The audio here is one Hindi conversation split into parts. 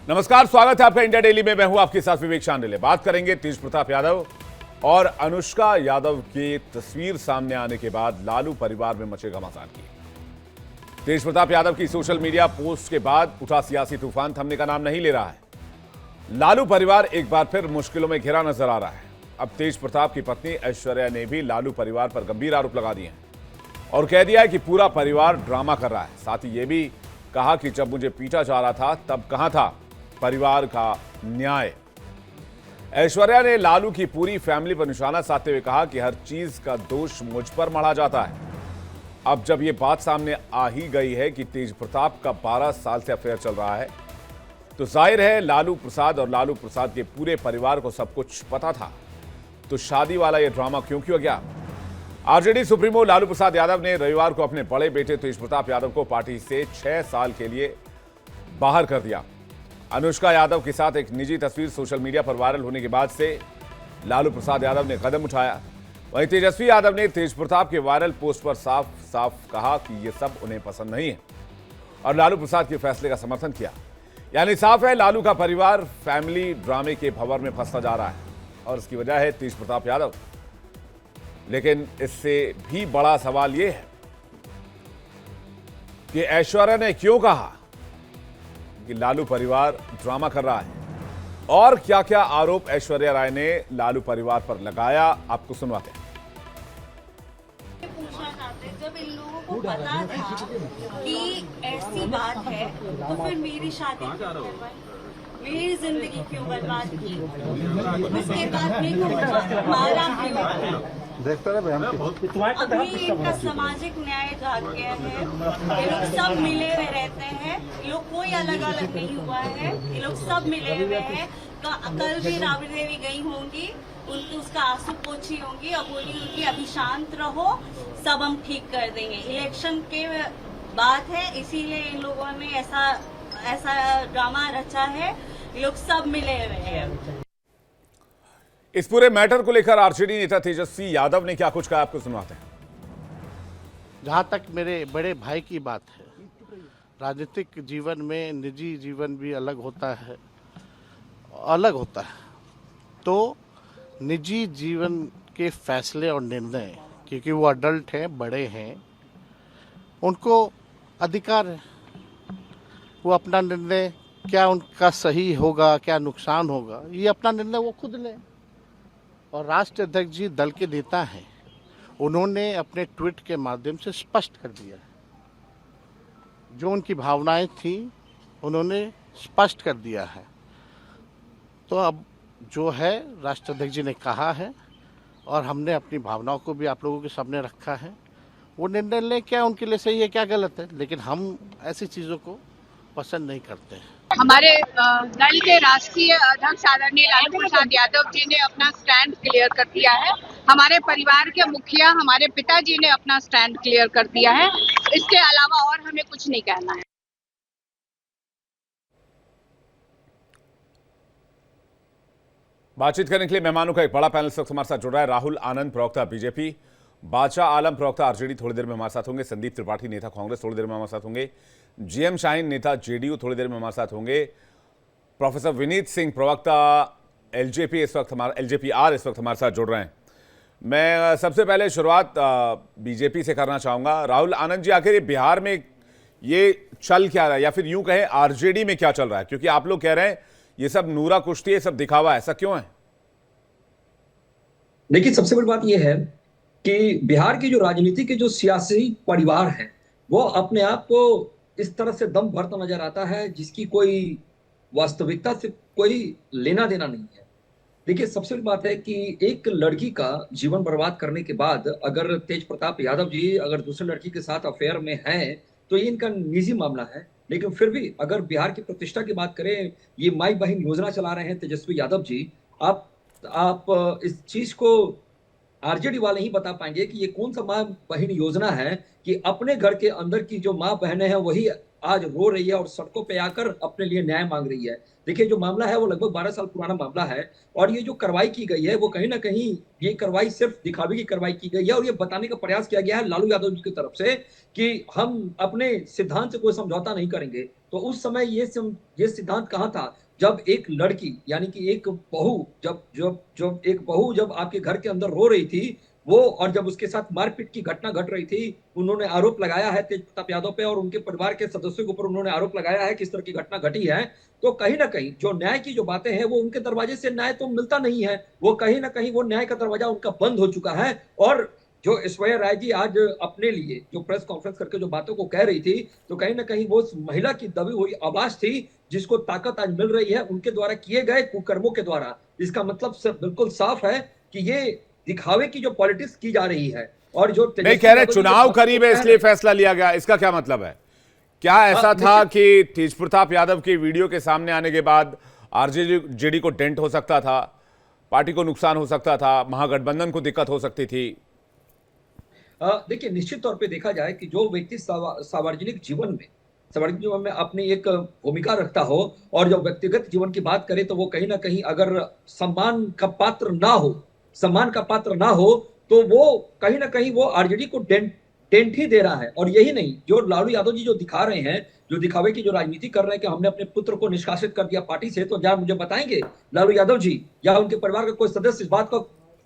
नमस्कार, स्वागत है आपका इंडिया डेली में। मैं हूं आपके साथ विवेक शांडिल्य। बात करेंगे तेज प्रताप यादव और अनुष्का यादव की तस्वीर सामने आने के बाद लालू परिवार में मचे घमासान की। तेज प्रताप यादव की सोशल मीडिया पोस्ट के बाद उठा सियासी तूफान थमने का नाम नहीं ले रहा है। लालू परिवार एक बार फिर मुश्किलों में घिरा नजर आ रहा है। अब तेज प्रताप की पत्नी ऐश्वर्या ने भी लालू परिवार पर गंभीर आरोप लगा दिए हैं और कह दिया है कि पूरा परिवार ड्रामा कर रहा है। साथ ही यह भी कहा कि जब मुझे पीटा जा रहा था तब कहां था परिवार का न्याय। ऐश्वर्या ने लालू की पूरी फैमिली पर निशाना साधते हुए कहा कि हर चीज का दोष मुझ पर मढ़ा जाता है। अब जब यह बात सामने आ ही गई है कि तेज प्रताप का 12 साल से अफेयर चल रहा है, तो जाहिर है लालू प्रसाद और लालू प्रसाद के पूरे परिवार को सब कुछ पता था। तो शादी वाला यह ड्रामा क्यों किया गया? आरजेडी सुप्रीमो लालू प्रसाद यादव ने रविवार को अपने बड़े बेटे तेज प्रताप यादव को पार्टी से 6 साल के लिए बाहर कर दिया। अनुष्का यादव के साथ एक निजी तस्वीर सोशल मीडिया पर वायरल होने के बाद से लालू प्रसाद यादव ने कदम उठाया। वहीं तेजस्वी यादव ने तेज प्रताप के वायरल पोस्ट पर साफ साफ कहा कि यह सब उन्हें पसंद नहीं है और लालू प्रसाद के फैसले का समर्थन किया। यानी साफ है लालू का परिवार फैमिली ड्रामे के भंवर में फंसता जा रहा है और इसकी वजह है तेज प्रताप यादव। लेकिन इससे भी बड़ा सवाल यह है कि ऐश्वर्या ने क्यों कहा कि लालू परिवार ड्रामा कर रहा है और क्या क्या आरोप ऐश्वर्या राय ने लालू परिवार पर लगाया, आपको सुनवाते हैं। पूछना चाहते हैं, जब इन लोगों को पता था कि ऐसी बात है तो फिर मेरी शादी क्यों करवाई, मेरी जिंदगी क्यों बर्बाद की, उसके बाद मेरे को मारा क्यों? देखते रहे अभी इनका सामाजिक न्याय जाग गया है। ये लोग सब मिले हुए रहते हैं, ये लोग कोई अलग अलग नहीं हुआ है, ये लोग सब मिले हुए हैं। कल भी राबड़ी देवी गई होंगी, उनकी उसका आंसू पोछी होंगी और बोली उनकी अभी शांत रहो, सब हम ठीक कर देंगे। इलेक्शन के बात है, इसीलिए इन लोगों ने ऐसा ड्रामा रचा है। ये लोग सब मिले हुए हैं। इस पूरे मैटर को लेकर आरजेडी नेता तेजस्वी यादव ने क्या कुछ कहा, आपको सुनवाते हैं। जहाँ तक मेरे बड़े भाई की बात है, राजनीतिक जीवन में निजी जीवन भी अलग होता है। तो निजी जीवन के फैसले और निर्णय, क्योंकि वो अडल्ट हैं, बड़े हैं, उनको अधिकार है। वो अपना निर्णय, क्या उनका सही होगा क्या नुकसान होगा, ये अपना निर्णय वो खुद लें। और राष्ट्रीय अध्यक्ष जी दल के नेता हैं, उन्होंने अपने ट्वीट के माध्यम से स्पष्ट कर दिया है। जो उनकी भावनाएं थी उन्होंने स्पष्ट कर दिया है। तो अब जो है राष्ट्रीय अध्यक्ष जी ने कहा है और हमने अपनी भावनाओं को भी आप लोगों के सामने रखा है। वो निर्णय लें, क्या उनके लिए सही है क्या गलत है, लेकिन हम ऐसी चीज़ों को पसंद नहीं करते हैं। हमारे दल के राष्ट्रीय अध्यक्ष आदरणीय लालू प्रसाद यादव जी ने अपना स्टैंड क्लियर कर दिया है। हमारे परिवार के मुखिया हमारे पिताजी ने अपना स्टैंड क्लियर कर दिया है। इसके अलावा और हमें कुछ नहीं कहना है। बातचीत करने के लिए मेहमानों का एक बड़ा पैनल इस वक्त हमारे साथ जुड़ रहा है। राहुल आनंद, प्रवक्ता बीजेपी, बादशाह आलम, प्रवक्ता आरजेडी, थोड़ी देर में हमारे साथ होंगे। संदीप त्रिपाठी, नेता कांग्रेस, थोड़ी देर में हमारे साथ होंगे। जीएम शाहीन, नेता जेडीयू, थोड़ी देर में हमारे साथ होंगे। प्रोफेसर विनीत सिंह, प्रवक्ता एलजेपी, इस वक्त एलजेपीआर इस वक्त हमारे साथ जुड़ रहे हैं। मैं सबसे पहले शुरुआत बीजेपी से करना चाहूंगा। राहुल आनंद जी, आखिर बिहार में ये चल क्या रहा है, या फिर यूं कहें आरजेडी में क्या चल रहा है? क्योंकि आप लोग कह रहे हैं ये सब नूरा कुश्ती है, सब दिखावा है, ऐसा क्यों है? देखिए, सबसे बड़ी बात यह है कि बिहार की जो राजनीति के जो सियासी परिवार है, वो अपने आप को इस तरह से दम भरता नजर आता है जिसकी कोई वास्तविकता से कोई लेना देना नहीं है। देखिए, सबसे बड़ी बात है कि एक लड़की का जीवन बर्बाद करने के बाद अगर तेज प्रताप यादव जी अगर दूसरे लड़की के साथ अफेयर में हैं, तो ये इनका निजी मामला है। लेकिन फिर भी अगर बिहार की प्रतिष्ठा की बात करें, ये माई बहन योजना चला रहे हैं तेजस्वी यादव जी। आप इस चीज को आरजेडी वाले ही बता पाएंगे कि ये कौन सा माँ बहन योजना है कि अपने घर के अंदर की जो माँ बहनें हैं वही आज रो रही है और सड़कों पे आकर अपने लिए न्याय मांग रही है। देखिए, जो मामला है वो लगभग 12 साल पुराना मामला है और ये जो कार्रवाई की गई है वो कहीं ना कहीं ये कार्रवाई सिर्फ दिखावे की कार्रवाई की गई है और ये बताने का प्रयास किया गया है लालू यादव जी की तरफ से कि हम अपने सिद्धांत से कोई समझौता नहीं करेंगे। तो उस समय ये सिद्धांत कहाँ था जब एक लड़की यानी कि एक बहू जब आपके घर के अंदर रो रही थी वो, और जब उसके साथ मारपीट की घटना घट रही थी, उन्होंने आरोप लगाया है तेज प्रताप यादव पे और उनके परिवार के सदस्यों के ऊपर उन्होंने आरोप लगाया है कि इस तरह की घटना घटी है। तो कहीं ना कहीं जो न्याय की जो बातें हैं वो उनके दरवाजे से न्याय तो मिलता नहीं है, वो कहीं ना कहीं वो न्याय का दरवाजा उनका बंद हो चुका है। और जो ऐश्वर्या राय जी आज अपने लिए जो प्रेस कॉन्फ्रेंस करके जो बातों को कह रही थी, तो कहीं ना कहीं वो महिला की दबी हुई आवाज थी जिसको ताकत आज मिल रही है उनके द्वारा किए गए कुकर्मों के द्वारा। इसका मतलब बिल्कुल साफ है कि ये दिखावे की जो पॉलिटिक्स की जा रही है और जो नहीं कह रहे चुनाव करीब है इसलिए फैसला लिया गया, इसका क्या मतलब है? क्या ऐसा था कि तेज प्रताप यादव की वीडियो के सामने आने के बाद आरजेडी को डेंट हो सकता था, पार्टी को नुकसान हो सकता था, महागठबंधन को दिक्कत हो सकती थी? देखिए, निश्चित तौर पे देखा जाए कि जो व्यक्ति सार्वजनिक जीवन में अपनी एक भूमिका रखता हो और जब व्यक्तिगत जीवन की बात करें तो वो कहीं ना कहीं अगर सम्मान का पात्र ना हो तो वो कहीं ना कहीं वो आरजेडी को डेंट ही दे रहा है। और यही नहीं, जो लालू यादव जी जो दिखा रहे हैं, जो दिखावे की जो राजनीति कर रहे हैं कि हमने अपने पुत्र को निष्कासित कर दिया पार्टी से, तो क्या मुझे बताएंगे लालू यादव जी या उनके परिवार का कोई सदस्य इस बात का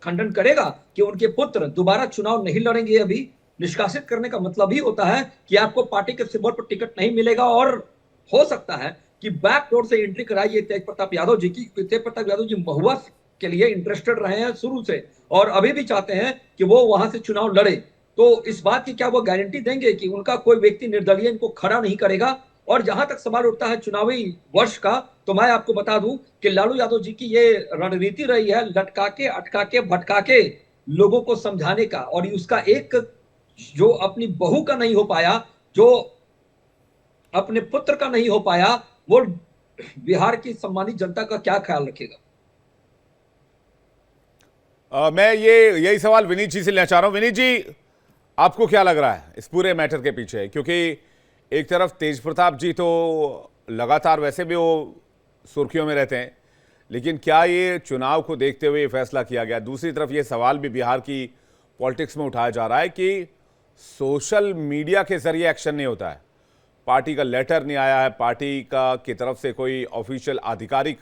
खंडन करेगा कि उनके पुत्र दोबारा चुनाव नहीं लड़ेंगे? अभी निष्कासित करने का मतलब ही होता है कि आपको पार्टी के सिंबल पर टिकट नहीं मिलेगा और हो सकता है कि बैक डोर से एंट्री कराइए तेज प्रताप यादव जी की। तेज प्रताप यादव जी महुआ के लिए इंटरेस्टेड रहे हैं शुरू से और अभी भी चाहते हैं कि वो वहां से चुनाव लड़े। तो इस बात की क्या वो गारंटी देंगे कि उनका कोई व्यक्ति निर्दलीय इनको खड़ा नहीं करेगा? और जहां तक सवाल उठता है चुनावी वर्ष का, तो मैं आपको बता दूं कि लालू यादव जी की ये रणनीति रही है लटका के, अटका के, भटका के लोगों को समझाने का। और उसका एक जो अपनी बहू का नहीं हो पाया, जो अपने पुत्र का नहीं हो पाया, वो बिहार की सम्मानित जनता का क्या ख्याल रखेगा? मैं यही सवाल विनीत जी से लेना चाह रहा हूं। विनीत जी, आपको क्या लग रहा है इस पूरे मैटर के पीछे? क्योंकि एक तरफ तेज प्रताप जी तो लगातार वैसे भी वो सुर्खियों में रहते हैं, लेकिन क्या ये चुनाव को देखते हुए ये फैसला किया गया? दूसरी तरफ ये सवाल भी बिहार की पॉलिटिक्स में उठाया जा रहा है कि सोशल मीडिया के जरिए एक्शन नहीं होता है, पार्टी का लेटर नहीं आया है, पार्टी का की तरफ से कोई ऑफिशियल आधिकारिक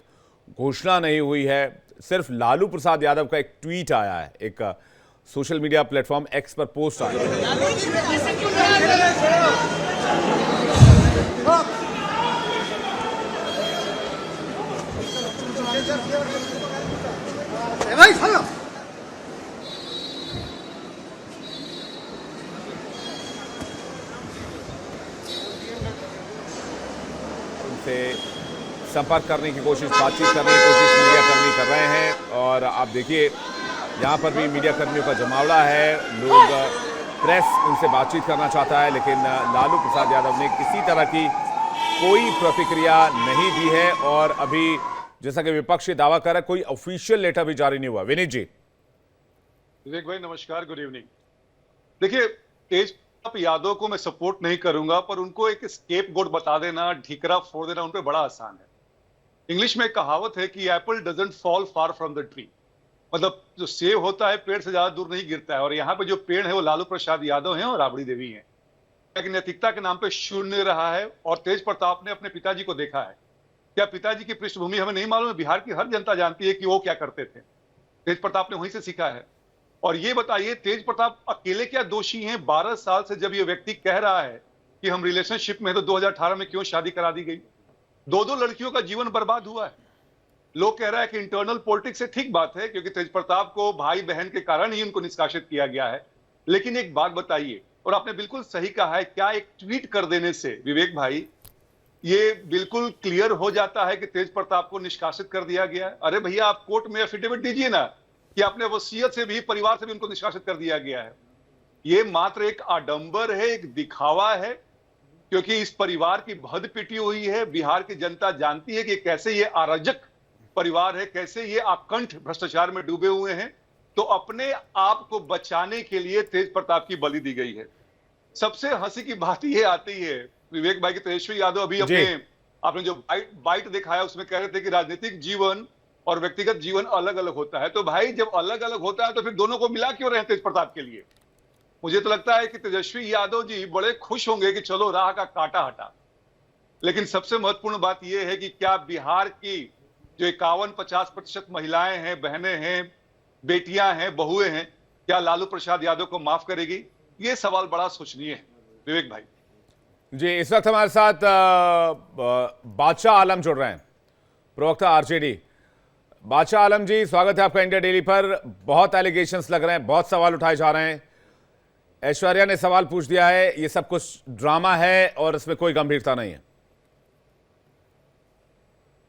घोषणा नहीं हुई है, सिर्फ लालू प्रसाद यादव का एक ट्वीट आया है, एक सोशल मीडिया प्लेटफॉर्म एक्स पर पोस्ट आया उनसे संपर्क करने की कोशिश, बातचीत करने की कोशिश मीडिया कर्मी कर रहे हैं। और आप देखिए यहाँ पर भी मीडिया कर्मियों का जमावड़ा है, लोग प्रेस उनसे बातचीत करना चाहता है, लेकिन लालू प्रसाद यादव ने किसी तरह की कोई प्रतिक्रिया नहीं दी है। और अभी जैसा कि विपक्ष दावा कर रहा है, कोई ऑफिशियल लेटर भी जारी नहीं हुआ। विनीत जी। विवेक भाई नमस्कार, गुड इवनिंग। देखिए, तेज प्रताप यादव को मैं सपोर्ट नहीं करूंगा, पर उनको एक स्केपगोट बता देना, ढिकरा फोड़ देना उन पे बड़ा आसान है। इंग्लिश में एक कहावत है कि Apple doesn't fall far from the tree, मतलब जो सेब होता है पेड़ से ज्यादा दूर नहीं गिरता है। और यहाँ पे जो पेड़ है वो लालू प्रसाद यादव हैं और राबड़ी देवी हैं। लेकिन नैतिकता के नाम पे शून्य रहा है। और तेज प्रताप ने अपने पिताजी को देखा है। क्या पिताजी की पृष्ठभूमि हमें नहीं मालूम है? बिहार की हर जनता जानती है कि वो क्या करते थे। तेज प्रताप ने वहीं से सीखा है। और ये बताइए, तेज प्रताप अकेले क्या दोषी हैं? 12 साल से जब ये व्यक्ति कह रहा है कि हम रिलेशनशिप में, तो 2018 में क्यों शादी करा दी गई? 2 लड़कियों का जीवन बर्बाद हुआ है। लोग कह रहा है कि इंटरनल पॉलिटिक्स से ठीक बात है, क्योंकि तेज प्रताप को भाई बहन के कारण ही उनको निष्कासित किया गया है। लेकिन एक बात बताइए, और आपने बिल्कुल सही कहा है, क्या एक ट्वीट कर देने से विवेक भाई ये बिल्कुल क्लियर हो जाता है कि तेज प्रताप को निष्कासित कर दिया गया है? अरे भैया, आप कोर्ट में एफिडेविट दीजिए ना कि आपने वसीयत से भी, परिवार से भी उनको निष्कासित कर दिया गया है। ये मात्र एक आडंबर है, एक दिखावा है, क्योंकि इस परिवार की भद पिटी हुई है। बिहार की जनता जानती है कि कैसे ये अराजक परिवार है, कैसे ये आकंठ भ्रष्टाचार में डूबे हुए हैं। तो अपने आप को बचाने के लिए तेज प्रताप की बलि दी गई है। सबसे हंसी की बात ये आती है विवेक भाई की तेजस्वी यादव अभी अपने आपने जो बाइट दिखाया उसमें कह रहे थे कि राजनीतिक जीवन और व्यक्तिगत जीवन अलग अलग होता है। तो भाई जब अलग अलग होता है तो फिर दोनों को मिला क्यों रहे तेज प्रताप के लिए? मुझे तो लगता है कि तेजस्वी यादव जी बड़े खुश होंगे कि चलो राह का कांटा हटा। लेकिन सबसे महत्वपूर्ण बात यह है कि क्या बिहार की जो 51-50% महिलाएं हैं, बहनें हैं, बेटियां हैं, बहुएं हैं, क्या लालू प्रसाद यादव को माफ करेगी? ये सवाल बड़ा सोचनीय है विवेक भाई। जी, इस वक्त हमारे साथ बादशाह आलम जुड़ रहे हैं, प्रवक्ता आरजेडी। बादशाह आलम जी, स्वागत है आपका इंडिया डेली पर। बहुत एलिगेशंस लग रहे हैं, बहुत सवाल उठाए जा रहे हैं। ऐश्वर्या ने सवाल पूछ दिया है, ये सब कुछ ड्रामा है और इसमें कोई गंभीरता नहीं है।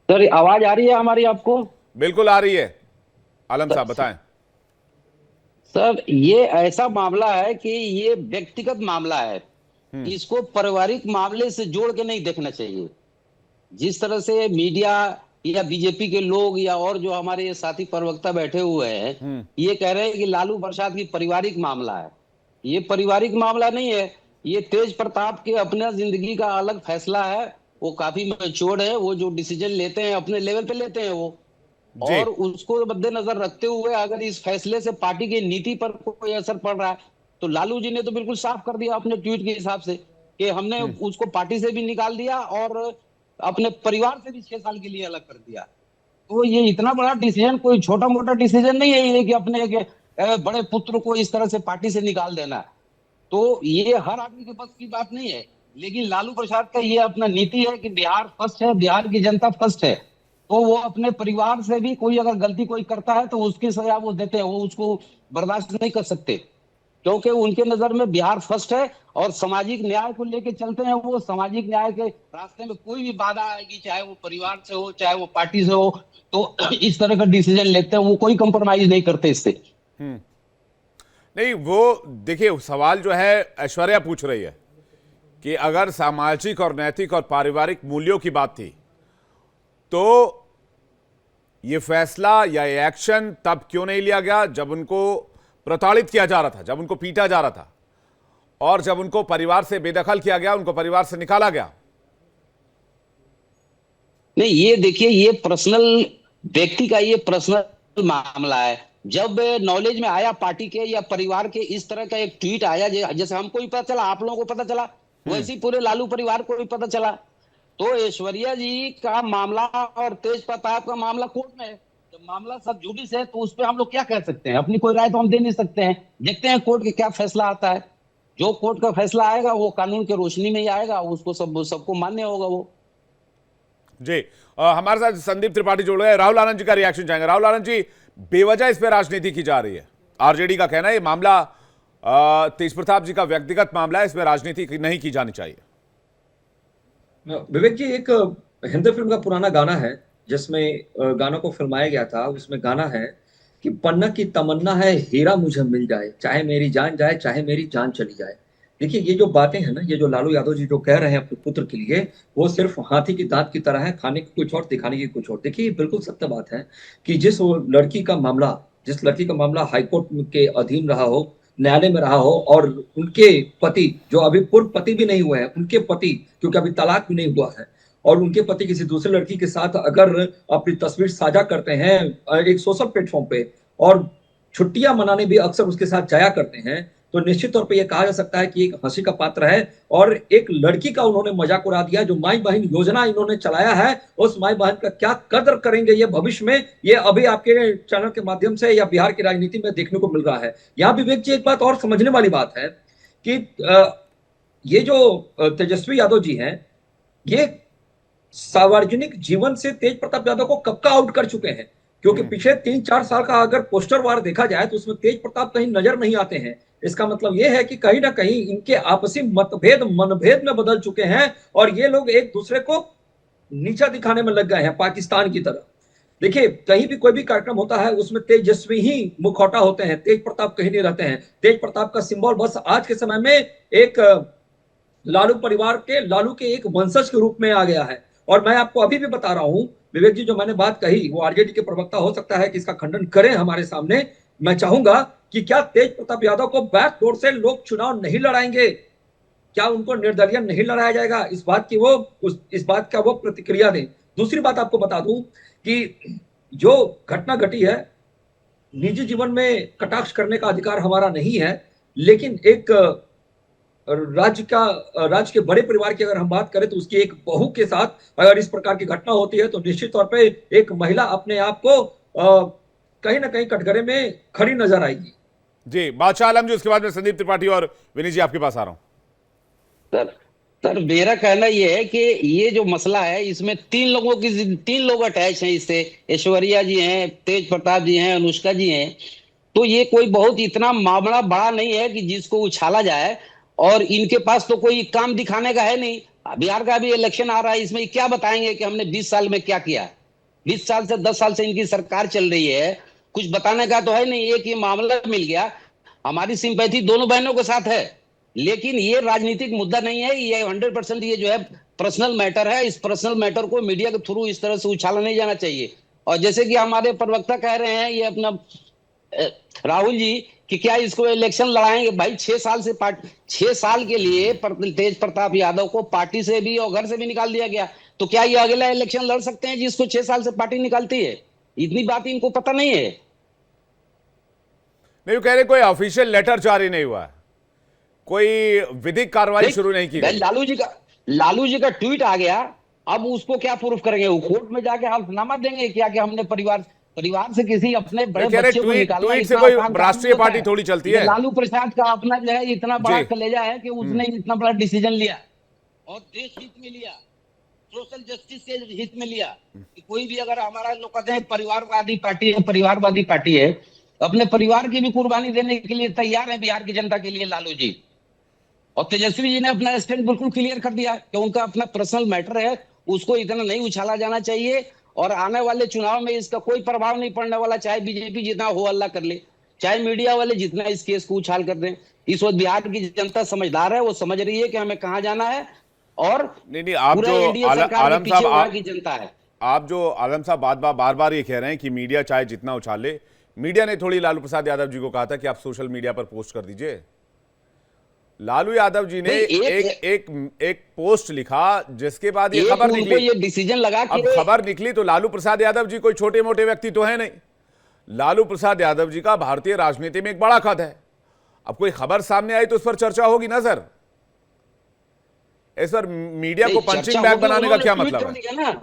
सर, आवाज आ रही है हमारी आपको? बिल्कुल आ रही है। आलम साहब बताएं। सर, ये ऐसा मामला है कि ये व्यक्तिगत मामला है, इसको पारिवारिक मामले से जोड़ के नहीं देखना चाहिए। जिस तरह से मीडिया या बीजेपी के लोग या और जो हमारे साथी प्रवक्ता बैठे हुए हैं ये कह रहे हैं कि लालू प्रसाद की पारिवारिक मामला है, ये पारिवारिक मामला नहीं है। ये तेज प्रताप के अपने जिंदगी का अलग फैसला है, वो काफी मैच्योर्ड है, वो जो डिसीजन लेते हैं अपने लेवल पे लेते हैं वो, और उसको मद्देनजर रखते हुए अगर इस फैसले से पार्टी की नीति पर कोई असर पड़ रहा है तो लालू जी ने तो बिल्कुल साफ कर दिया अपने ट्वीट के हिसाब से कि हमने उसको पार्टी से भी निकाल दिया और अपने परिवार से भी 6 साल के लिए अलग कर दिया। तो ये इतना बड़ा डिसीजन कोई छोटा मोटा डिसीजन नहीं है ये कि अपने एक बड़े पुत्र को इस तरह से पार्टी से निकाल देना। तो ये हर आदमी के बस की बात नहीं है, लेकिन लालू प्रसाद का ये अपना नीति है कि बिहार फर्स्ट है, बिहार की जनता फर्स्ट है। तो वो अपने परिवार से भी कोई अगर गलती कोई करता है तो उसकी सजा वो देते हैं, वो उसको बर्दाश्त नहीं कर सकते, क्योंकि उनके नजर में बिहार फर्स्ट है और सामाजिक न्याय को लेके चलते हैं। वो सामाजिक न्याय के रास्ते में कोई भी बाधा आएगी, चाहे वो परिवार से हो चाहे वो पार्टी से हो, तो इस तरह का डिसीजन लेते हैं, वो कोई कंप्रोमाइज नहीं करते इससे। नहीं, वो देखिए सवाल जो है ऐश्वर्या पूछ रही है कि अगर सामाजिक और नैतिक और पारिवारिक मूल्यों की बात थी तो ये फैसला या ये एक्शन तब क्यों नहीं लिया गया जब उनको प्रताड़ित किया जा रहा था, जब उनको पीटा जा रहा था, और जब उनको परिवार से बेदखल किया गया, उनको परिवार से निकाला गया? नहीं, ये देखिए, ये पर्सनल व्यक्ति का ये पर्सनल मामला है। जब नॉलेज में आया पार्टी के या परिवार के इस तरह का एक ट्वीट आया, जैसे हमको भी पता चला, आप लोगों को पता चला, वैसे ही पूरे लालू परिवार को भी पता चला। तो ऐश्वर्या जी का मामला और तेज प्रताप का मामला कोर्ट में है। जब मामला सब जुडिस है तो उस पर हम लोग क्या कह सकते हैं? अपनी कोई राय तो हम दे नहीं सकते हैं। देखते हैं कोर्ट के क्या फैसला आता है। जो कोर्ट का फैसला आएगा वो कानून के रोशनी में ही आएगा, उसको सबको मान्य होगा वो। जी, हमारे साथ संदीप त्रिपाठी जुड़ रहे हैं। राहुल आनंद जी का रिएक्शन चाहेंगे। राहुल आनंद जी, बेवजह इस पर राजनीति की जा रही है। आरजेडी का कहना है ये मामला तेज प्रताप जी का व्यक्तिगत मामला है, इसमें राजनीति नहीं की जानी चाहिए। विवेक जी, एक हिंदी फिल्म का पुराना गाना है जिसमें गानों को फिल्माया गया था। उसमें गाना है कि पन्ना की तमन्ना है हीरा मुझे मिल जाए, चाहे मेरी जान जाए चाहे मेरी जान चली जाए। देखिए, ये जो बातें हैं ना, ये जो लालू यादव जी जो कह रहे हैं अपने पुत्र के लिए, वो सिर्फ हाथी की दांत की तरह है, खाने की कुछ और दिखाने की कुछ और। देखिए, बिल्कुल सत्य बात है कि जिस लड़की का मामला हाईकोर्ट के अधीन रहा हो, न्यायालय में रहा हो, और उनके पति जो अभी पूर्व पति भी नहीं हुए हैं, उनके पति, क्योंकि अभी तलाक भी नहीं हुआ है, और उनके पति किसी दूसरे लड़की के साथ अगर अपनी तस्वीर साझा करते हैं एक सोशल प्लेटफॉर्म पे और छुट्टियां मनाने भी अक्सर उसके साथ जाया करते हैं, तो निश्चित तौर पे यह कहा जा सकता है कि एक हंसी का पात्र है। और एक लड़की का उन्होंने मजाक उड़ा दिया। जो माई बहन योजना इन्होंने चलाया है, उस माई बहन का क्या कदर करेंगे ये भविष्य में, ये अभी आपके चैनल के माध्यम से या बिहार की राजनीति में देखने को मिल रहा है। यहाँ विवेक जी, एक बात और समझने वाली बात है कि ये जो तेजस्वी यादव जी हैं, ये सार्वजनिक जीवन से तेज प्रताप यादव को कब का आउट कर चुके हैं, क्योंकि पिछले 3-4 साल का अगर पोस्टर वार देखा जाए तो उसमें तेज प्रताप कहीं नजर नहीं आते हैं। इसका मतलब यह है कि कहीं ना कहीं इनके आपसी मनभेद में बदल चुके हैं और ये लोग एक दूसरे को नीचा दिखाने में लग गए हैं, पाकिस्तान की तरह। देखिए, कहीं भी कोई भी कार्यक्रम होता है उसमें तेजस्वी ही मुखौटा होते हैं, तेज प्रताप कहीं नहीं रहते हैं। तेज प्रताप का सिंबल बस आज के समय में एक लालू परिवार के, लालू के एक वंशज के रूप में आ गया है। और मैं आपको अभी भी बता रहा हूं विवेक जी, जो मैंने बात कही, वो आरजेडी के प्रवक्ता हो सकता है कि इसका खंडन करें हमारे सामने। मैं चाहूंगा कि क्या तेज प्रताप यादव को बैकडोर से लोग चुनाव नहीं लड़ाएंगे? क्या उनको निर्दलीय नहीं लड़ाया जाएगा, इस बात का वो प्रतिक्रिया दें। दूसरी बात आपको बता दूं कि जो घटना घटी है, निजी जीवन में कटाक्ष करने का अधिकार हमारा नहीं है, लेकिन एक राज्य के बड़े परिवार की अगर हम बात करें तो उसकी एक बहू के साथ अगर इस प्रकार की घटना होती है तो निश्चित तौर पे एक महिला अपने आप को कहीं ना कहीं कटघरे में खड़ी नजर आएगी। जी, बादशाह आलम जी, उसके बाद में संदीप त्रिपाठी और विनीत जी आपके पास आ रहा हूं। सर सर मेरा कहना यह है कि ये जो मसला है इसमें तीन लोग अटैच हैं इससे। ऐश्वर्या जी हैं, तेज प्रताप जी हैं, अनुष्का जी हैं। तो ये कोई बहुत इतना मामला बड़ा नहीं है कि जिसको उछाला जाए, और इनके पास तो कोई काम दिखाने का है नहीं। बिहार का भी इलेक्शन आ रहा है, इसमें क्या बताएंगे कि हमने 20 साल में क्या किया। 20 साल से 10 साल से इनकी सरकार चल रही है, कुछ बताने का तो है नहीं। एक ये मामला मिल गया, हमारी सिंपैथी दोनों बहनों के साथ है, लेकिन ये राजनीतिक मुद्दा नहीं है। ये 100% ये जो है पर्सनल मैटर है। इस पर्सनल मैटर को मीडिया के थ्रू इस तरह से उछाला नहीं जाना चाहिए। और जैसे कि हमारे प्रवक्ता कह रहे हैं, ये अपना राहुल जी, कि क्या इसको इलेक्शन लड़ाएंगे। भाई 6 साल के लिए तेज प्रताप यादव को पार्टी से भी और घर से भी निकाल दिया गया। तो क्या ये अगला इलेक्शन लड़ सकते हैं जिसको 6 साल से पार्टी निकालती है? इतनी बात इनको पता नहीं है। नहीं, वो कह रहे कोई ऑफिशियल लेटर जारी नहीं हुआ है, कोई विधिक कार्रवाई शुरू नहीं की गई। लालू जी का ट्वीट आ गया, अब उसको क्या प्रूफ करेंगे? वो कोर्ट में जाके हल्फनामा देंगे क्या कि हमने परिवार से किसी अपने बड़े बच्चे को निकालना। ट्वीट से कोई राष्ट्रीय पार्टी थोड़ी चलती है। लालू प्रसाद का अपना जो है इतना बड़ा कलेजा है कि उसने इतना बड़ा डिसीजन लिया और देश हित में लिया, सोशल जस्टिस के हित में लिया। कि कोई भी अगर हमारा लोग कहते हैं परिवारवादी पार्टी है, अपने परिवार की भी कुर्बानी देने के लिए तैयार है बिहार की जनता के लिए लालू जी। और तेजस्वी जी ने अपना स्टैंड बिल्कुल क्लियर कर दिया कि उनका अपना पर्सनल मैटर है, उसको इतना नहीं उछाला जाना चाहिए। और आने वाले चुनाव में इसका कोई प्रभाव नहीं पड़ने वाला, चाहे बीजेपी जितना हो हल्ला कर ले, चाहे मीडिया वाले जितना इस केस को उछाल कर दें। इस वक्त बिहार की जनता समझदार है, वो समझ रही है कि हमें कहां जाना है। और नहीं, आप जो आलम साहब बार बार ये कह रहे हैं कि मीडिया चाहे जितना उछाले, मीडिया ने थोड़ी लालू प्रसाद यादव जी को कहा था कि आप सोशल मीडिया पर पोस्ट कर दीजिए। लालू यादव जी ने एक पोस्ट लिखा, जिसके बाद ये खबर निकली, ये डिसीजन लगा अब खबर निकली तो लालू प्रसाद यादव जी कोई छोटे मोटे व्यक्ति तो है नहीं। लालू प्रसाद यादव जी का भारतीय राजनीति में एक बड़ा कद है। अब कोई खबर सामने आई तो उस पर चर्चा होगी ना सर। इस पर मीडिया को पंचिंग बैग बनाने का क्या मतलब है?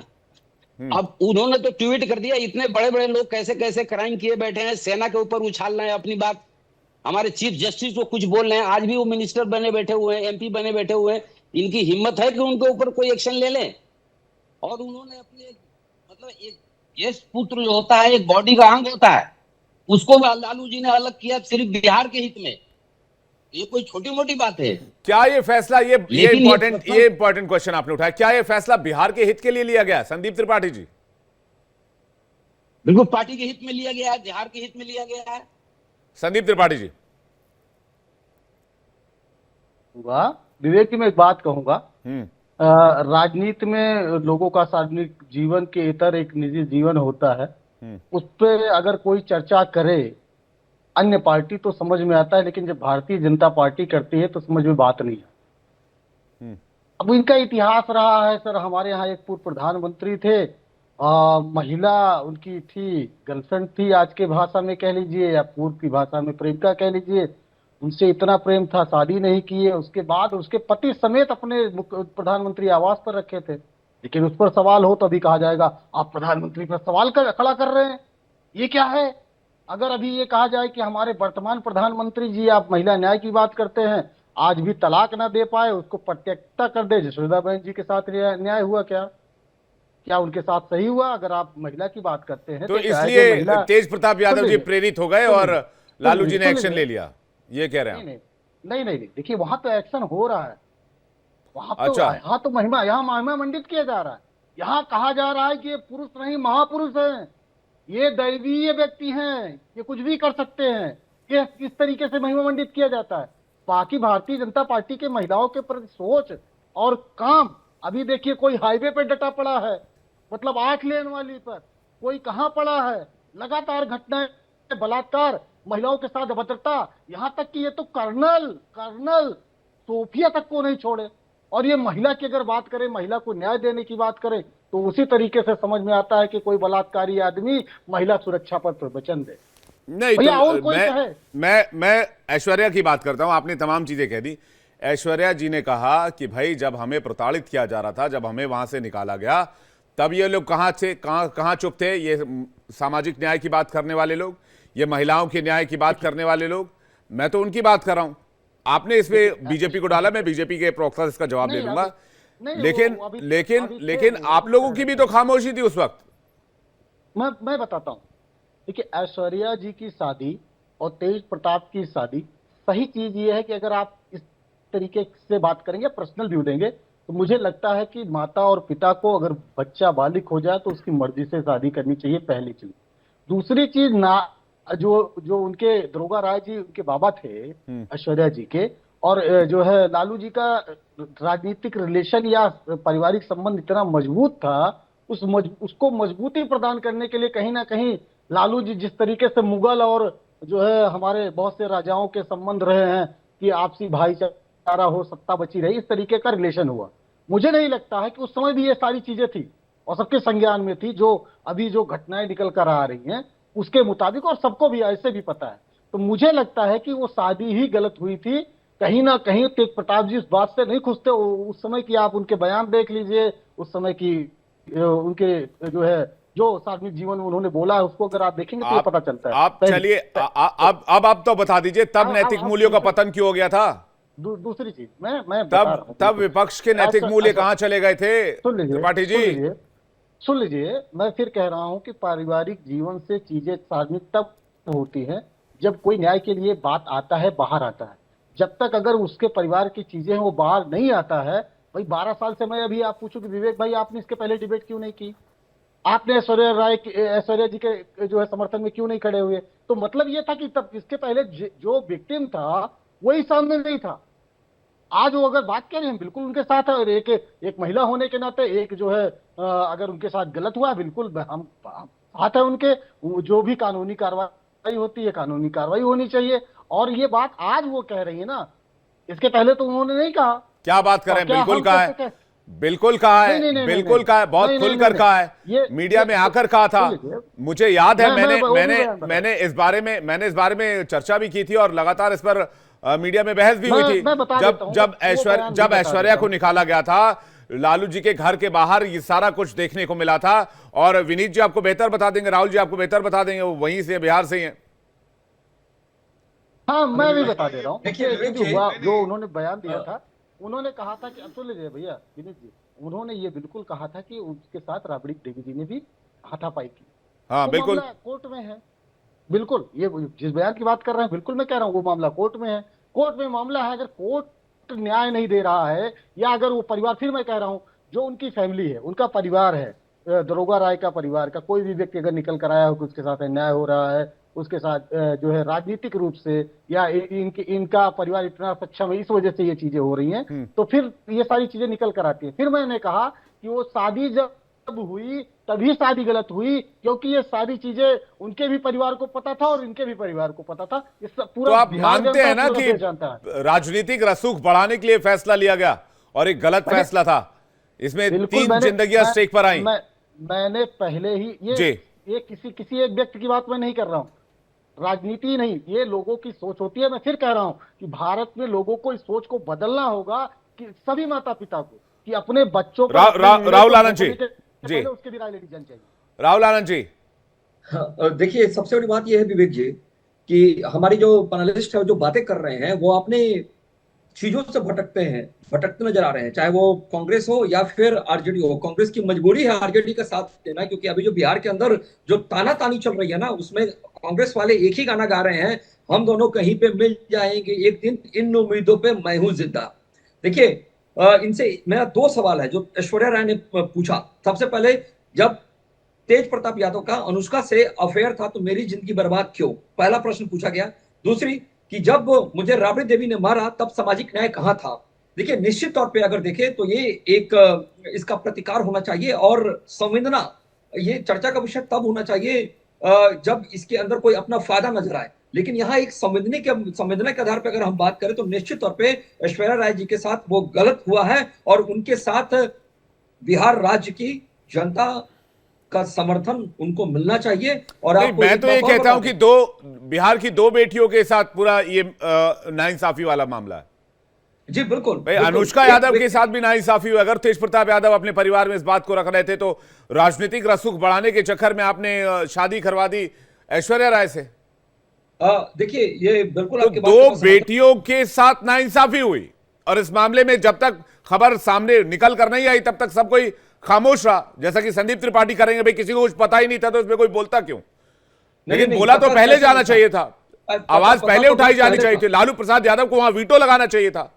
अब उन्होंने तो ट्वीट कर दिया। इतने बड़े बड़े लोग कैसे कैसे क्राइम किए बैठे हैं, सेना के ऊपर उछाल रहे हैं अपनी बात। हमारे चीफ जस्टिस को कुछ बोल रहे हैं, आज भी वो मिनिस्टर बने बैठे हुए हैं, एमपी बने बैठे हुए हैं। इनकी हिम्मत है कि उनके ऊपर कोई एक्शन ले लें। और उन्होंने अपने मतलब एक ज्येष्ठ पुत्र जो होता है, एक बॉडी का अंग होता है, उसको लालू जी ने अलग किया सिर्फ बिहार के हित में। ये कोई छोटी मोटी बात है क्या? ये फैसला, ये इंपॉर्टेंट क्वेश्चन आपने उठाया, क्या ये फैसला बिहार के हित के लिए लिया गया? संदीप त्रिपाठी जी। बिल्कुल पार्टी के हित में लिया गया है, बिहार के हित में लिया गया है। संदीप त्रिपाठी जी। विवेक की मैं एक बात कहूंगा, राजनीति में लोगों का सार्वजनिक जीवन के इतर एक निजी जीवन होता है। उस पर अगर कोई चर्चा करे अन्य पार्टी तो समझ में आता है, लेकिन जब भारतीय जनता पार्टी करती है तो समझ में बात नहीं है। अब इनका इतिहास रहा है सर। हमारे यहाँ एक पूर्व प्रधानमंत्री थे, महिला उनकी थी, गर्लफ्रेंड थी, आज के भाषा में कह लीजिए या पूर्व की भाषा में प्रेमिका कह लीजिए। उनसे इतना प्रेम था, शादी नहीं किए। उसके बाद उसके पति समेत अपने प्रधानमंत्री आवास पर रखे थे। लेकिन उस पर सवाल हो तो अभी कहा जाएगा आप प्रधानमंत्री पर सवाल खड़ा कर रहे हैं, ये क्या है? अगर अभी ये कहा जाए कि हमारे वर्तमान प्रधानमंत्री जी, आप महिला न्याय की बात करते हैं, आज भी तलाक ना दे पाए, उसको प्रत्यक्षता कर दे। जसोदाबेन जी के साथ न्याय हुआ क्या उनके साथ सही हुआ? अगर आप महिला की बात करते हैं तो इसलिए तेज प्रताप यादव जी प्रेरित हो गए और लालू जी ने एक्शन ले लिया, ये कह रहे हैं? नहीं, देखिए वहां तो एक्शन हो रहा है, वहां तो यहाँ तो महिमा मंडित किया जा रहा है। यहाँ कहा जा रहा है कि ये पुरुष नहीं महापुरुष हैं, ये दैवीय व्यक्ति हैं, ये कुछ भी कर सकते हैं। ये किस तरीके से महिमा मंडित किया जाता है। बाकी भारतीय जनता पार्टी के महिलाओं के प्रति सोच और काम, अभी देखिए कोई हाईवे पे डटा पड़ा है, मतलब 8 लेन वाली पर, कोई कहां पड़ा है। लगातार घटनाएं, बलात्कार, महिलाओं के साथ अभद्रता, यहां तक कि ये तो कर्नल सोफिया तक को नहीं छोड़े। और ये महिला की अगर बात करें, महिला को न्याय देने की बात करें, तो उसी तरीके से समझ में आता है कि कोई बलात्कारी आदमी महिला सुरक्षा पर प्रवचन दे। नहीं भैया और तो कोई कहे। मैं ऐश्वर्या की बात करता हूं। आपने तमाम चीजें कह दी। ऐश्वर्या जी ने कहा कि भाई जब हमें प्रताड़ित किया जा रहा था, जब हमें वहां से निकाला गया, तब ये लोग कहां चुप थे? ये सामाजिक न्याय की बात करने वाले लोग, ये महिलाओं के न्याय की बात करने वाले लोग, मैं तो उनकी बात कर रहा हूं। आपने इसमें बीजेपी को डाला, मैं बीजेपी के प्रवक्ता से इसका जवाब दे दूंगा। लेकिन आप लोगों की भी तो खामोशी थी उस वक्त। मैं बताता हूं। देखिए, ऐश्वर्या जी की शादी और तेज प्रताप की शादी, सही चीज ये है कि अगर आप इस तरीके से बात करेंगे, पर्सनल व्यू देंगे, तो मुझे लगता है कि माता और पिता को अगर बच्चा बालिग हो जाए तो उसकी मर्जी से शादी करनी चाहिए, पहली चीज। दूसरी चीज, ना जो उनके दरोगा राय जी उनके बाबा थे ऐश्वर्या जी के, और जो है लालू जी का राजनीतिक रिलेशन या पारिवारिक संबंध इतना मजबूत था, उसको मजबूती प्रदान करने के लिए कहीं ना कहीं लालू जी जिस तरीके से मुगल और जो है हमारे बहुत से राजाओं के संबंध रहे हैं कि आपसी भाईचारा हो, सत्ता बची रही, इस तरीके का रिलेशन हुआ। मुझे नहीं लगता है कि उस समय भी ये सारी चीजें थी और सबके संज्ञान में थी, जो अभी जो घटनाएं निकल कर आ रही हैं उसके मुताबिक, और सबको भी ऐसे भी पता है। तो मुझे लगता है कि वो शादी ही गलत हुई थी। कहीं ना कहीं तेज प्रताप जी उस बात से नहीं खुश थे उस समय की। आप उनके बयान देख लीजिए, उस समय की उनके जो है जो सार्वजनिक जीवन में उन्होंने बोला है, उसको अगर आप देखेंगे तो ये पता चलता है। आप चलिए, अब आप तो बता दीजिए, तब नैतिक मूल्यों का पतन क्यों हो गया था? दूसरी चीज मैं बता रहा हूं। तब विपक्ष के नैतिक मूल्य कहां चले गए थे? त्रिपाठी जी सुन लीजिए, मैं फिर कह रहा हूं कि पारिवारिक जीवन से चीजें सार्वजनिक तब होती हैं जब कोई न्याय के लिए बात आता है, बाहर आता है। जब तक अगर उसके परिवार की चीजें हैं वो बाहर नहीं आता है, भाई 12 साल से मैं अभी आप पूछूं कि विवेक भाई आपने इसके पहले डिबेट क्यों नहीं की? आपने ऐश्वर्या जी के जो है समर्थन में क्यों नहीं खड़े हुए? तो मतलब ये था कि तब इसके पहले जो विक्टिम था वही सामने नहीं था। आज वो अगर बात करें, हम बिल्कुल उनके साथ है, और एक महिला होने के नाते एक जो है अगर उनके साथ गलत हुआ, बिल्कुल हम साथ है उनके। जो भी कानूनी कार्रवाई होती है, कानूनी कार्रवाई होनी चाहिए। और ये बात आज वो कह रही है ना, इसके पहले तो उन्होंने नहीं कहा। क्या बात करें? बिल्कुल कहा है, बिल्कुल कहा है, बिल्कुल कहा है, बहुत खुलकर कहा है, मीडिया में आकर कहा था। मुझे याद है मैंने इस बारे में चर्चा भी की थी और लगातार इस पर मीडिया में बहस भी हुई थी। जब ऐश्वर्या को निकाला गया था, लालू जी के घर के बाहर ये सारा कुछ देखने को मिला था। और विनीत जी आपको बेहतर बता देंगे, राहुल जी आपको बेहतर बता देंगे, वो वहीं से, बिहार से ही हैं। हाँ, मैं भी बता दे रहा हूँ। जो उन्होंने बयान दिया था, उन्होंने कहा था कि सुन लीजिए भैया विनीत जी, उन्होंने ये बिल्कुल कहा था कि उसके साथ राबड़ी देवी जी ने भी हाथापाई की। हाँ, बिल्कुल कोर्ट में है। बिल्कुल, ये जिस बयान की बात कर रहे हैं, बिल्कुल मैं कह रहा हूँ वो मामला कोर्ट में है। कोर्ट में मामला है। अगर कोर्ट न्याय नहीं दे रहा है, या अगर वो परिवार, फिर मैं कह रहा हूँ जो उनकी फैमिली है, उनका परिवार है, दरोगा राय का परिवार का कोई भी व्यक्ति अगर निकल कर आया हो कि उसके साथ अन्याय हो रहा है, उसके साथ जो है राजनीतिक रूप से या इनका परिवार इतना सक्षम है, इस वजह से ये चीजें हो रही हैं, तो फिर ये सारी चीजें निकल कर आती हैं। फिर मैंने कहा कि वो शादी जब हुई तभी शादी गलत हुई, क्योंकि ये सारी चीजें उनके भी परिवार को पता था और इनके भी परिवार को पता था। इस पूरा तो आप मानते हैं ना कि राजनीतिक रसूख बढ़ाने के लिए फैसला लिया गया और एक गलत फैसला था? इसमें 3 जिंदगियां स्टेक पर आई। मैंने पहले ही ये किसी एक व्यक्ति की बात मैं नहीं कर रहा हूं, राजनीति नहीं, ये लोगों की सोच होती है। मैं फिर कह रहा हूं कि भारत में लोगों को इस सोच को बदलना होगा कि सभी माता पिता को कि अपने बच्चों को राहुल आनंद जी उसके भी राय लेनी चाहिए। राहुल आनंद जी, देखिए सबसे बड़ी बात यह है विवेक जी कि हमारी जो पैनलिस्ट है जो बातें कर रहे हैं वो अपने चीजों से भटकते नजर आ रहे हैं, चाहे वो कांग्रेस हो या फिर आरजेडी हो। कांग्रेस की मजबूरी है आरजेडी का साथ देना, क्योंकि अभी जो बिहार के अंदर जो तानातानी चल रही है ना, उसमें कांग्रेस वाले एक ही गाना गा रहे हैं, हम दोनों कहीं पे मिल जाएंगे एक दिन, इन उम्मीदों पे मैं हूं जिंदा। देखिए इनसे मेरा 2 सवाल है जो ऐश्वर्या राय ने पूछा। सबसे पहले, जब तेज प्रताप यादव का अनुष्का से अफेयर था तो मेरी जिंदगी बर्बाद क्यों, पहला प्रश्न पूछा गया। दूसरी, कि जब मुझे राबड़ी देवी ने मारा तब सामाजिक न्याय कहां था? देखिए निश्चित तौर पे अगर देखें तो ये एक इसका प्रतिकार होना चाहिए और संवेदना, ये चर्चा का विषय तब होना चाहिए जब इसके अंदर कोई अपना फायदा नजर आए। लेकिन यहाँ एक संवेदना के आधार पर अगर हम बात करें तो निश्चित तौर पे ऐश्वर्या राय जी के साथ वो गलत हुआ है और उनके साथ बिहार राज्य की जनता का समर्थन उनको मिलना चाहिए। और नहीं, आपको मैं एक तो बात ये और कहता हूं बता कि बिहार की दो बेटियों के साथ पूरा ये नाइंसाफी वाला मामला है। दें। जी बिल्कुल भाई बिल्कुल। अनुष्का यादव के साथ भी नाइंसाफी हुई। अगर तेज प्रताप यादव अपने परिवार में इस बात को रख रहे थे तो राजनीतिक रसूख बढ़ाने के चक्कर में आपने शादी करवा दी ऐश्वर्या राय से। देखिए ये बिल्कुल तो आपकी बात दो को मैं समझता बेटियों के साथ नाइंसाफी हुई और इस मामले में जब तक खबर सामने निकल कर नहीं आई तब तक सब कोई खामोश रहा। जैसा कि संदीप त्रिपाठी करेंगे, भाई किसी को कुछ पता ही नहीं था तो इसमें कोई बोलता क्यों? लेकिन नहीं, बोला तो पता पहले कैसे जाना नहीं चाहिए था, आवाज पता पहले तो उठाई बहुत जानी पहले चाहिए था। थी। लालू प्रसाद यादव को वहां वीटो लगाना चाहिए था।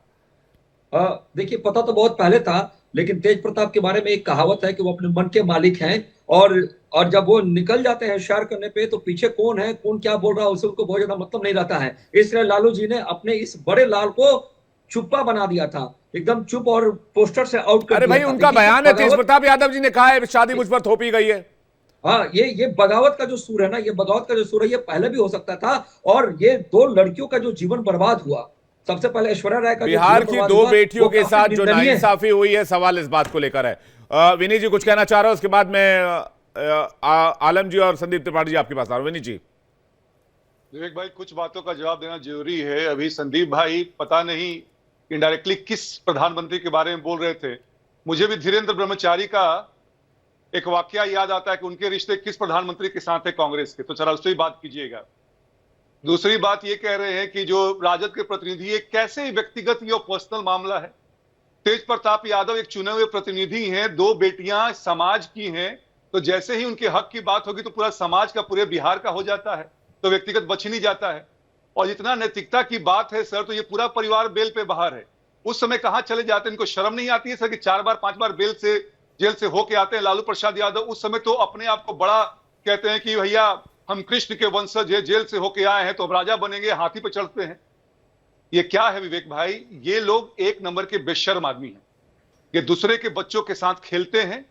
देखिए पता तो बहुत पहले था, लेकिन तेज प्रताप के बारे में एक कहावत है कि वो अपने मन के मालिक हैं और जब वो निकल जाते हैं शेयर करने पे तो पीछे कौन है कौन क्या बोल रहा है उससे उनको बहुत ज्यादा मतलब नहीं रहता है। इसलिए लालू जी ने अपने इस बड़े लाल को चुप्पा बना दिया था, एकदम चुप और पोस्टर से आउट कर अरे दिया भाई था। उनका देखिए, बयान है, तेज बगावत प्रताप यादव जी ने कहा है शादी मुझ पर थोपी गई है। हाँ ये बगावत का जो सूर है ना, ये बगावत का जो सूर है ये पहले भी हो सकता था। और ये दो लड़कियों का जो जीवन बर्बाद हुआ, सबसे पहले ऐश्वर्या राय का जो बिहार जीवन की बर्बाद दो हुआ, बेटियों वो के काफी साथ जो निंदनीय है। नाइंसाफी हुई है, सवाल इस बात को लेकर है। विनी जी कुछ कहना चाह रहे हो, उसके बाद मैं आलम जी और संदीप त्रिपाठी जी आपके पास आ रहा हूं। विनी जी। विवेक भाई, कुछ बातों का जवाब देना जरूरी है। अभी संदीप भाई पता नहीं इनडायरेक्टली किस प्रधानमंत्री के बारे में बोल रहे थे। मुझे भी धीरेन्द्र ब्रह्मचारी का एक वाकया याद आता है कि उनके रिश्ते किस प्रधानमंत्री के साथ है कांग्रेस के, तो चला उससे ही बात कीजिएगा। दूसरी बात ये कह रहे हैं कि जो राजद के प्रतिनिधि है कैसे व्यक्तिगत ये पर्सनल मामला है। तेज प्रताप यादव एक चुने हुए प्रतिनिधि हैं, दो बेटियां समाज की हैं, तो जैसे ही उनके हक की बात होगी तो पूरा समाज का पूरे बिहार का हो जाता है, तो व्यक्तिगत बच ही नहीं जाता है। और जितना नैतिकता की बात है सर, तो ये पूरा परिवार बेल पे बाहर है। उस समय कहां चले जाते हैं, इनको शर्म नहीं आती है सर कि 4 बार 5 बार जेल से होके आते हैं लालू प्रसाद यादव। उस समय तो अपने आप को बड़ा कहते हैं कि भैया हम कृष्ण के वंशज है, जेल से होके आए हैं तो अब राजा बनेंगे, हाथी पे चढ़ते हैं। ये क्या है विवेक भाई? ये लोग एक नंबर के बेशर्म आदमी हैं। ये दूसरे के बच्चों के साथ खेलते हैं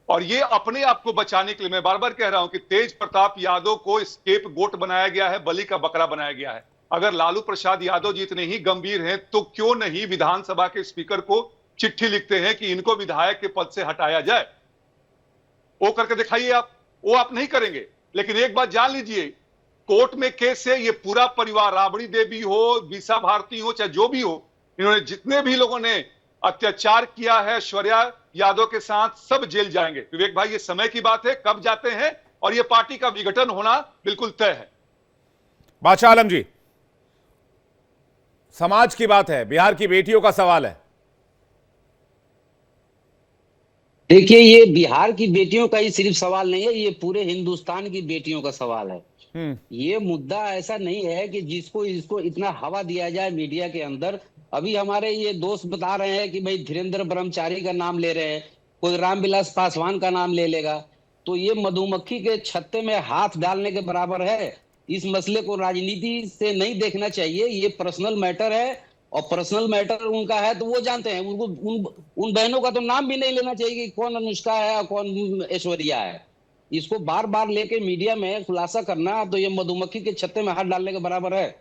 और ये अपने आप को बचाने के लिए, मैं बार बार कह रहा हूं कि तेज प्रताप यादव को स्केप गोट बनाया गया है, बलि का बकरा बनाया गया है। अगर लालू प्रसाद यादव जी इतने ही गंभीर हैं तो क्यों नहीं विधानसभा के स्पीकर को चिट्ठी लिखते हैं कि इनको विधायक के पद से हटाया जाए। वो करके दिखाइए आप। वो आप नहीं करेंगे, लेकिन एक बात जान लीजिए, कोर्ट में केस है, ये पूरा परिवार, राबड़ी देवी हो, विशा भारती हो, चाहे जो भी हो, इन्होंने जितने भी लोगों ने अत्याचार किया है ऐश्वर्या यादव के साथ, सब जेल जाएंगे। विवेक भाई ये समय की बात है, कब जाते हैं, और ये पार्टी का विघटन होना बिल्कुल तय है। बादशाह आलम जी, समाज की बात है, बिहार की बेटियों का सवाल है। देखिए, ये बिहार की बेटियों का ही सिर्फ सवाल नहीं है, ये पूरे हिंदुस्तान की बेटियों का सवाल है। ये मुद्दा ऐसा नहीं है कि इसको इतना हवा दिया जाए मीडिया के अंदर। अभी हमारे ये दोस्त बता रहे हैं कि भाई धीरेन्द्र ब्रह्मचारी का नाम ले रहे हैं, कोई रामविलास पासवान का नाम ले लेगा, तो ये मधुमक्खी के छत्ते में हाथ डालने के बराबर है। इस मसले को राजनीति से नहीं देखना चाहिए, ये पर्सनल मैटर है और पर्सनल मैटर उनका है तो वो जानते हैं। उनको उन बहनों का तो नाम भी नहीं लेना चाहिए कि कौन अनुष्का है और कौन ऐश्वर्या है। इसको बार बार लेके मीडिया में खुलासा करना तो ये मधुमक्खी के छत्ते में हाथ डालने के बराबर है।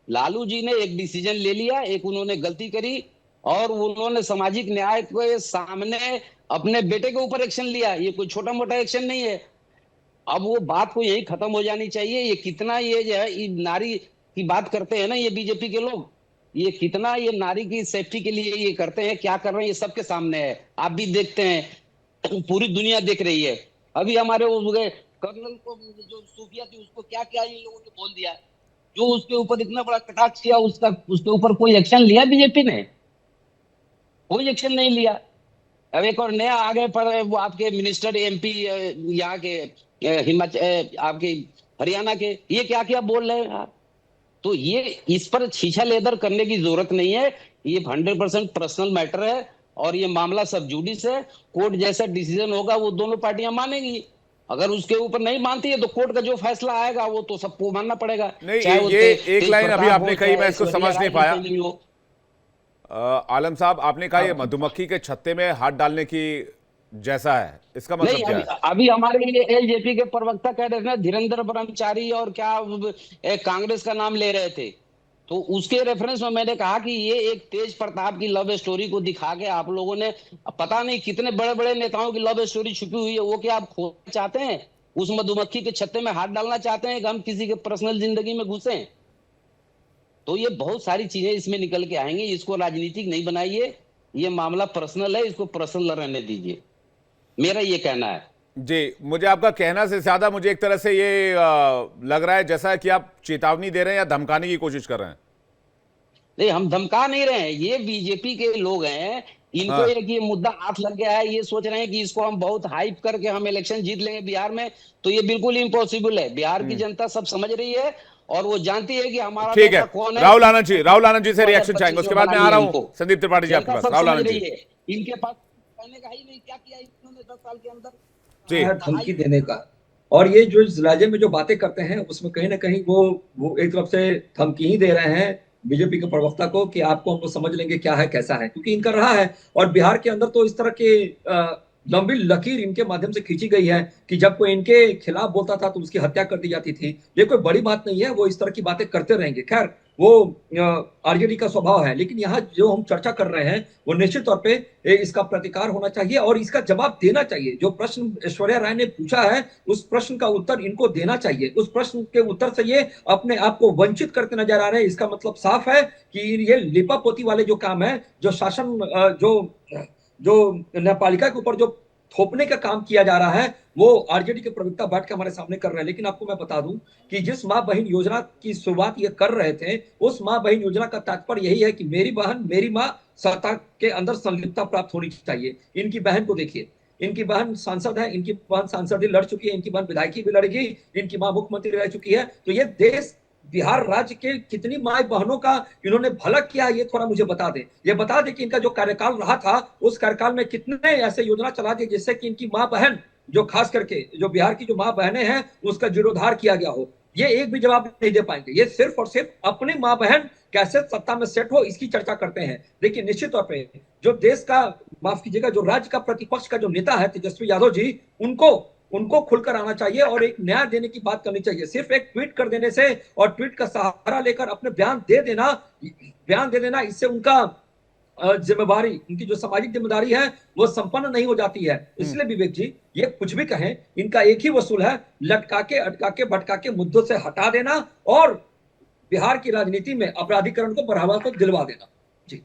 लालू जी ने एक डिसीजन ले लिया, एक उन्होंने गलती करी और उन्होंने सामाजिक न्याय के सामने अपने बेटे के ऊपर एक्शन लिया। ये कोई छोटा मोटा एक्शन नहीं है। अब वो बात को यही खत्म हो जानी चाहिए। ये कितना ये जो है नारी की बात करते हैं ना ये बीजेपी के लोग, ये कितना ये नारी की सेफ्टी के लिए ये करते हैं, क्या कर रहे हैं, ये सबके सामने है। आप भी देखते हैं, पूरी दुनिया देख रही है। अभी हमारे वो कर्नल को जो सूफिया थी उसको क्या क्या इन लोगों ने बोल दिया, जो उसके ऊपर इतना बड़ा कटाक्ष किया, उसके ऊपर कोई एक्शन लिया बीजेपी ने? कोई एक्शन नहीं लिया। अब एक और नया आगे पड़ वो आपके मिनिस्टर एमपी यहाँ के हिमाचल आपके हरियाणा के, ये क्या क्या बोल रहे हैं। तो ये इस पर छीछा लेदर करने की जरूरत नहीं है। ये 100% पर्सनल मैटर है और ये मामला सब जुडिस है। कोर्ट जैसा डिसीजन होगा वो दोनों पार्टियां मानेंगी। अगर उसके ऊपर नहीं मानती है तो कोर्ट का जो फैसला आएगा वो तो सबको मानना पड़ेगा। नहीं, चाहे वो ये एक लाइन अभी आपने कही, मैं इसको समझ नहीं पाया। आलम साहब, आपने कहा ये मधुमक्खी के छत्ते में हाथ डालने की जैसा है, इसका मतलब नहीं, क्या अभी, है? अभी हमारे लिए एलजेपी के प्रवक्ता कह रहे थे ना, धीरेन्द्र ब्रह्मचारी और क्या कांग्रेस का नाम ले रहे थे, तो उसके रेफरेंस में मैंने कहा कि ये एक तेज प्रताप की लव स्टोरी को दिखा के आप लोगों ने, पता नहीं कितने बड़े बड़े नेताओं की लव स्टोरी छुपी हुई है, वो क्या आप खोजना चाहते हैं? उस मधुमक्खी के छत्ते में हाथ डालना चाहते हैं कि हम किसी के पर्सनल जिंदगी में घुसे? तो ये बहुत सारी चीजें इसमें निकल के आएंगी, इसको राजनीतिक नहीं बनाइए, ये मामला पर्सनल है, इसको पर्सनल रहने दीजिए, मेरा ये कहना है। जी, मुझे आपका कहना से ज्यादा मुझे एक तरह से ये लग रहा है जैसा कि आप चेतावनी दे रहे हैं या धमकाने की कोशिश कर रहे हैं। नहीं, हम धमका नहीं रहे हैं, ये बीजेपी के लोग हैं, इनको हाँ। एक ये मुद्दा हाथ लग गया है, ये सोच रहे हैं कि इसको हम बहुत हाइप करके हम इलेक्शन जीत लेंगे बिहार में, तो ये बिल्कुल इम्पॉसिबल है। बिहार की जनता सब समझ रही है और वो जानती है कि हमारा ठीक है। नेता कौन है। राहुल आनंद जी से रिएक्शन चाहेंगे, उसके बाद मैं आ रहा हूं संदीप त्रिपाठी जी आपके पास। राहुल आनंद जी, इनके पास कहने का ही नहीं, क्या किया इन्होंने 10 साल के अंदर, जी, धमकी देने का। और ये जो इस राज्य में जो बातें करते हैं उसमें कहीं ना कहीं वो एक तरफ से धमकी ही दे रहे हैं बीजेपी के प्रवक्ता को कि आपको हम लोग समझ लेंगे क्या है कैसा है, क्योंकि इनका रहा है। और बिहार के अंदर तो इस तरह के लंबी लकीर इनके माध्यम से खींची गई है कि जब कोई इनके खिलाफ बोलता था तो उसकी हत्या कर दी जाती थी। ये कोई बड़ी बात नहीं है, वो इस तरह की बातें करते रहेंगे। खैर, वो आरजेडी का स्वभाव है, लेकिन यहाँ जो हम चर्चा कर रहे हैं वो निश्चित तौर पे इसका प्रतिकार होना चाहिए और इसका जवाब देना चाहिए। जो प्रश्न ऐश्वर्या राय ने पूछा है उस प्रश्न का उत्तर इनको देना चाहिए। उस प्रश्न के उत्तर से ये अपने आप को वंचित करते नजर आ रहे हैं। इसका मतलब साफ है कि ये लिपापोती वाले जो काम है, जो शासन जो न्यायपालिका के ऊपर जो थोपने का काम किया जा रहा है, वो आरजेडी के प्रवक्ता बैठ के हमारे सामने कर रहे हैं। लेकिन आपको मैं बता दूं कि जिस मां बहन योजना की शुरुआत ये कर रहे थे, उस मां बहन योजना का तात्पर्य यही है कि मेरी बहन मेरी मां सत्ता के अंदर संलिप्तता प्राप्त होनी चाहिए। इनकी बहन को देखिए, इनकी बहन सांसद है, इनकी बहन सांसद लड़ चुकी है, इनकी बहन विधायकी भी लड़ेगी, इनकी मां मुख्यमंत्री रह चुकी है। तो ये देश बिहार राज्य के कितनी माई बहनों का इन्होंने भला किया, ये थोड़ा मुझे बता दें। ये बता दें कि इनका जो कार्यकाल रहा था उस कार्यकाल में कितने ऐसे योजना चला दिए जिससे कि इनकी मां बहन, जो खास करके जो बिहार की जो मां बहनें हैं, उसका जीर्णोद्धार किया गया हो। ये एक भी जवाब नहीं दे पाएंगे। ये सिर्फ और सिर्फ अपनी मां बहन कैसे सत्ता में सेट हो इसकी चर्चा करते हैं। देखिए, निश्चित तौर पे जो देश का, माफ कीजिएगा, जो राज्य का प्रतिपक्ष का जो नेता है तेजस्वी यादव जी, उनको खुलकर आना चाहिए और एक न्याय देने की बात करनी चाहिए। सिर्फ एक ट्वीट कर देने से और ट्वीट का सहारा लेकर अपने बयान दे देना इससे उनका जिम्मेदारी, उनकी जो सामाजिक जिम्मेदारी है वो संपन्न नहीं हो जाती है। इसलिए विवेक जी, ये कुछ भी कहें, इनका एक ही वसूल है, लटका के अटका के भटका के मुद्दों से हटा देना और बिहार की राजनीति में अपराधीकरण को बढ़ावा को दिलवा देना। जी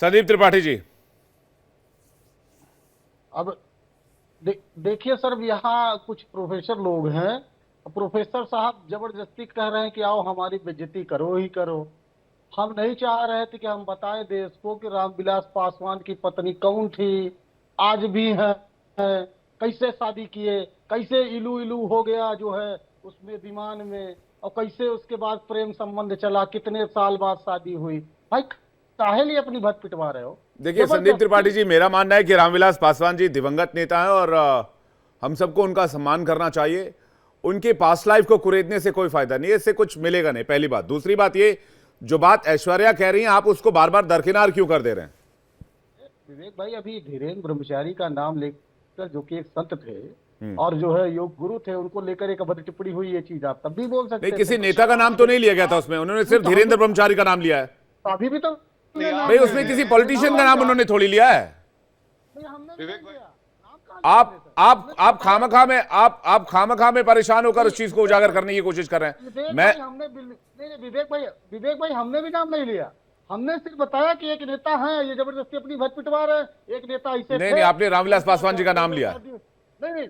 संदीप त्रिपाठी जी। अब देखिए सर, यहाँ कुछ प्रोफेसर लोग हैं, प्रोफेसर साहब जबरदस्ती कह रहे हैं कि आओ हमारी बेइज्जती करो ही करो। हम नहीं चाह रहे थे कि हम बताएं देश को कि रामविलास पासवान की पत्नी कौन थी, आज भी है, कैसे शादी किए, कैसे इलू इलू हो गया जो है उसमें विमान में, और कैसे उसके बाद प्रेम संबंध चला, कितने साल बाद शादी हुई। भाई काहे लिए अपनी भत पिटवा रहे हो? देखिए संदीप त्रिपाठी जी, मेरा मानना है कि रामविलास पासवान जी दिवंगत नेता हैं और हम सबको उनका सम्मान करना चाहिए। उनके पास्ट लाइफ को कुरेदने से कोई फायदा नहीं है, इससे कुछ मिलेगा नहीं, पहली बात। दूसरी बात, ये जो बात ऐश्वर्या कह रही हैं, आप उसको बार बार दरकिनार क्यों कर दे रहे हैं? विवेक भाई, अभी धीरेन्द्र ब्रह्मचारी का नाम लेकर, जो कि एक संत थे और जो है योग गुरु थे, उनको लेकर एक अभद्र टिप्पणी हुई, ये चीज आप तब भी बोल सकते नहीं, किसी नेता का नाम तो नहीं लिया गया था उसमें, उन्होंने सिर्फ धीरेन्द्र ब्रह्मचारी का नाम लिया है। अभी भी तो भाई उसमें किसी पॉलिटिशियन का नाम उन्होंने थोड़ी लिया है। आप खामखा में परेशान होकर उस चीज को उजागर करने की कोशिश कर रहे हैं। विवेक भाई, हमने भी नाम नहीं लिया, हमने सिर्फ बताया कि एक नेता है, ये जबरदस्ती अपनी भत पिटवा रहे हैं। एक नेता ऐसे नहीं, आपने रामविलास पासवान जी का नाम लिया। नहीं,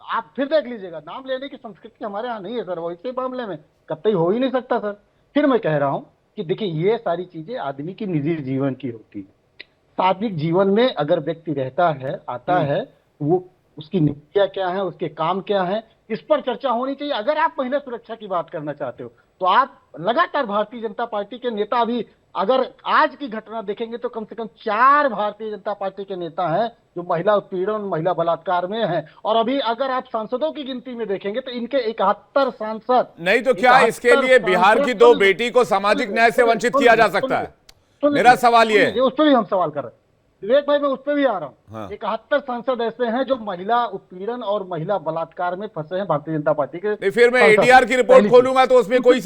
आप फिर देख लीजिएगा, नाम लेने की संस्कृति हमारे यहाँ नहीं है सर, वो इसी मामले में कतई हो ही नहीं सकता सर। फिर मैं कह रहा हूँ कि देखिए, ये सारी चीजें आदमी की निजी जीवन की होती है। सात्विक जीवन में अगर व्यक्ति रहता है, आता है, वो उसकी नीतियां क्या है, उसके काम क्या है, इस पर चर्चा होनी चाहिए। अगर आप महिला सुरक्षा की बात करना चाहते हो तो आप लगातार भारतीय जनता पार्टी के नेता, अभी अगर आज की घटना देखेंगे तो कम से कम 4 भारतीय जनता पार्टी के नेता हैं जो महिला उत्पीड़न, महिला बलात्कार में हैं। और अभी अगर आप सांसदों की गिनती में देखेंगे तो इनके 71 सांसद। नहीं तो क्या इसके लिए बिहार की 2 बेटी को सामाजिक न्याय से वंचित किया जा सकता है? मेरा सवाल ये है, उस पर भी हम सवाल कर रहे हैं। विवेक भाई मैं उस पर भी आ रहा हूँ। हाँ। 71 सांसद ऐसे हैं जो महिला उत्पीड़न और महिला बलात्कार में फंसे हैं भारतीय जनता पार्टी के। नहीं, फिर मैं सांसद। एडीआर की रिपोर्ट पहली चीज। खोलूंगा तो उसमें कोई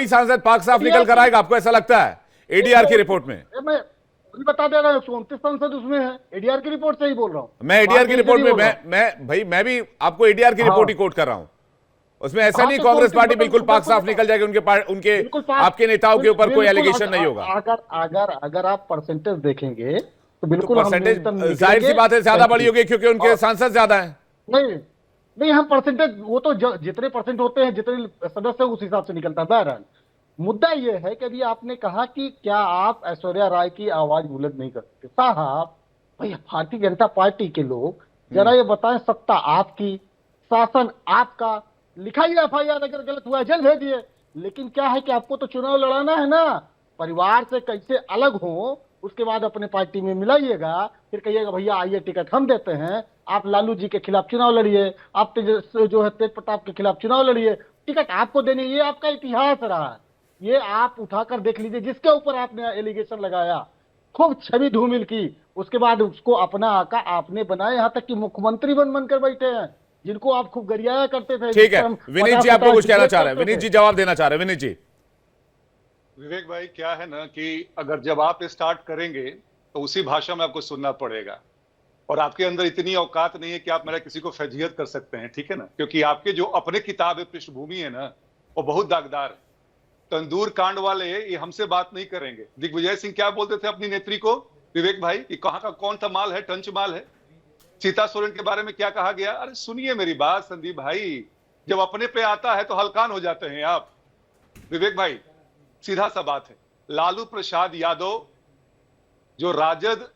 सांसद पाक साफ निकल कर आएगा, आपको ऐसा लगता है एडीआर की रिपोर्ट में? मैं अभी बता दे रहा हूँ, 129 सांसद उसमें है, एडीआर की रिपोर्ट से ही बोल रहा हूँ। मैं एडीआर की रिपोर्ट में बोल रहा हूं। मैं भी आपको एडीआर की रिपोर्ट ही कोट कर रहा हूं। उसमें ऐसा नहीं तो कांग्रेस कौन सी पार्टी बताओ, बिल्कुल पाक बिल्कुल साफ निकल जाएगी, उनके बिल्कुल पाक- आपके नेताओं के ऊपर कोई बिल्कुल, एलिगेशन नहीं होगा। अगर आप परसेंटेज देखेंगे तो तो बिल्कुल हम परसेंटेज न्यूनतम जाहिर सी निकलेंगे। बात है ज्यादा बड़ी होगी क्योंकि उनके और- सांसद ज्यादा हैं। नहीं नहीं, हम परसेंटेज वो तो जितने परसेंट होते हैं, जितने सदस्य उस हिसाब से निकलता है। बहरहाल मुद्दा ये है कि अभी आपने कहा कि क्या आप ऐश्वर्या राय की आवाज बुलंद नहीं कर सकते। साहब भाई, भारतीय जनता पार्टी के लोग जरा ये बताएं, सत्ता आपकी, शासन आपका, लिखाइए एफआईआर, अगर गलत हुआ है जेल भेजिए। लेकिन क्या है कि आपको तो चुनाव लड़ाना है ना, परिवार से कैसे अलग हो, उसके बाद अपने पार्टी में मिलाइएगा, फिर कहिएगा भैया आइए टिकट हम देते हैं, आप लालू जी के खिलाफ चुनाव लड़िए, आप जो है तेज प्रताप के खिलाफ चुनाव लड़िए, टिकट आपको देनी। ये आपका इतिहास रहा है, ये आप उठाकर देख लीजिए। जिसके ऊपर आपने एलिगेशन लगाया, खूब छवि धूमिल की, उसके बाद उसको अपना आका आपने बनाया, यहाँ तक कि मुख्यमंत्री बनकर बैठे हैं, जिनको आप खूब गरियाया करते थे। ठीक है, विनीत जी आपको कुछ कहना चाह रहे हैं, विनीत जी जवाब देना चाह रहे हैं। विनीत जी। विवेक भाई क्या है ना कि अगर जब आप स्टार्ट करेंगे तो उसी भाषा में आपको सुनना पड़ेगा, और आपके अंदर इतनी औकात नहीं है कि आप मेरा किसी को फजीहत कर सकते हैं, ठीक है ना, क्योंकि आपके जो अपने किताब है, पृष्ठभूमि है ना, वो बहुत दागदार है। तंदूर कांड वाले ये हमसे बात नहीं करेंगे। दिग्विजय सिंह क्या बोलते थे अपनी नेत्री को, विवेक भाई, कि कहां का कौन सा माल है, टंच माल है। सीता सोरेन के बारे में क्या कहा गया? अरे सुनिए मेरी बात संदीप भाई, जब अपने पे आता है तो हल्कान हो जाते हैं आप। विवेक भाई सीधा सा बात है, लालू प्रसाद यादव जो राजद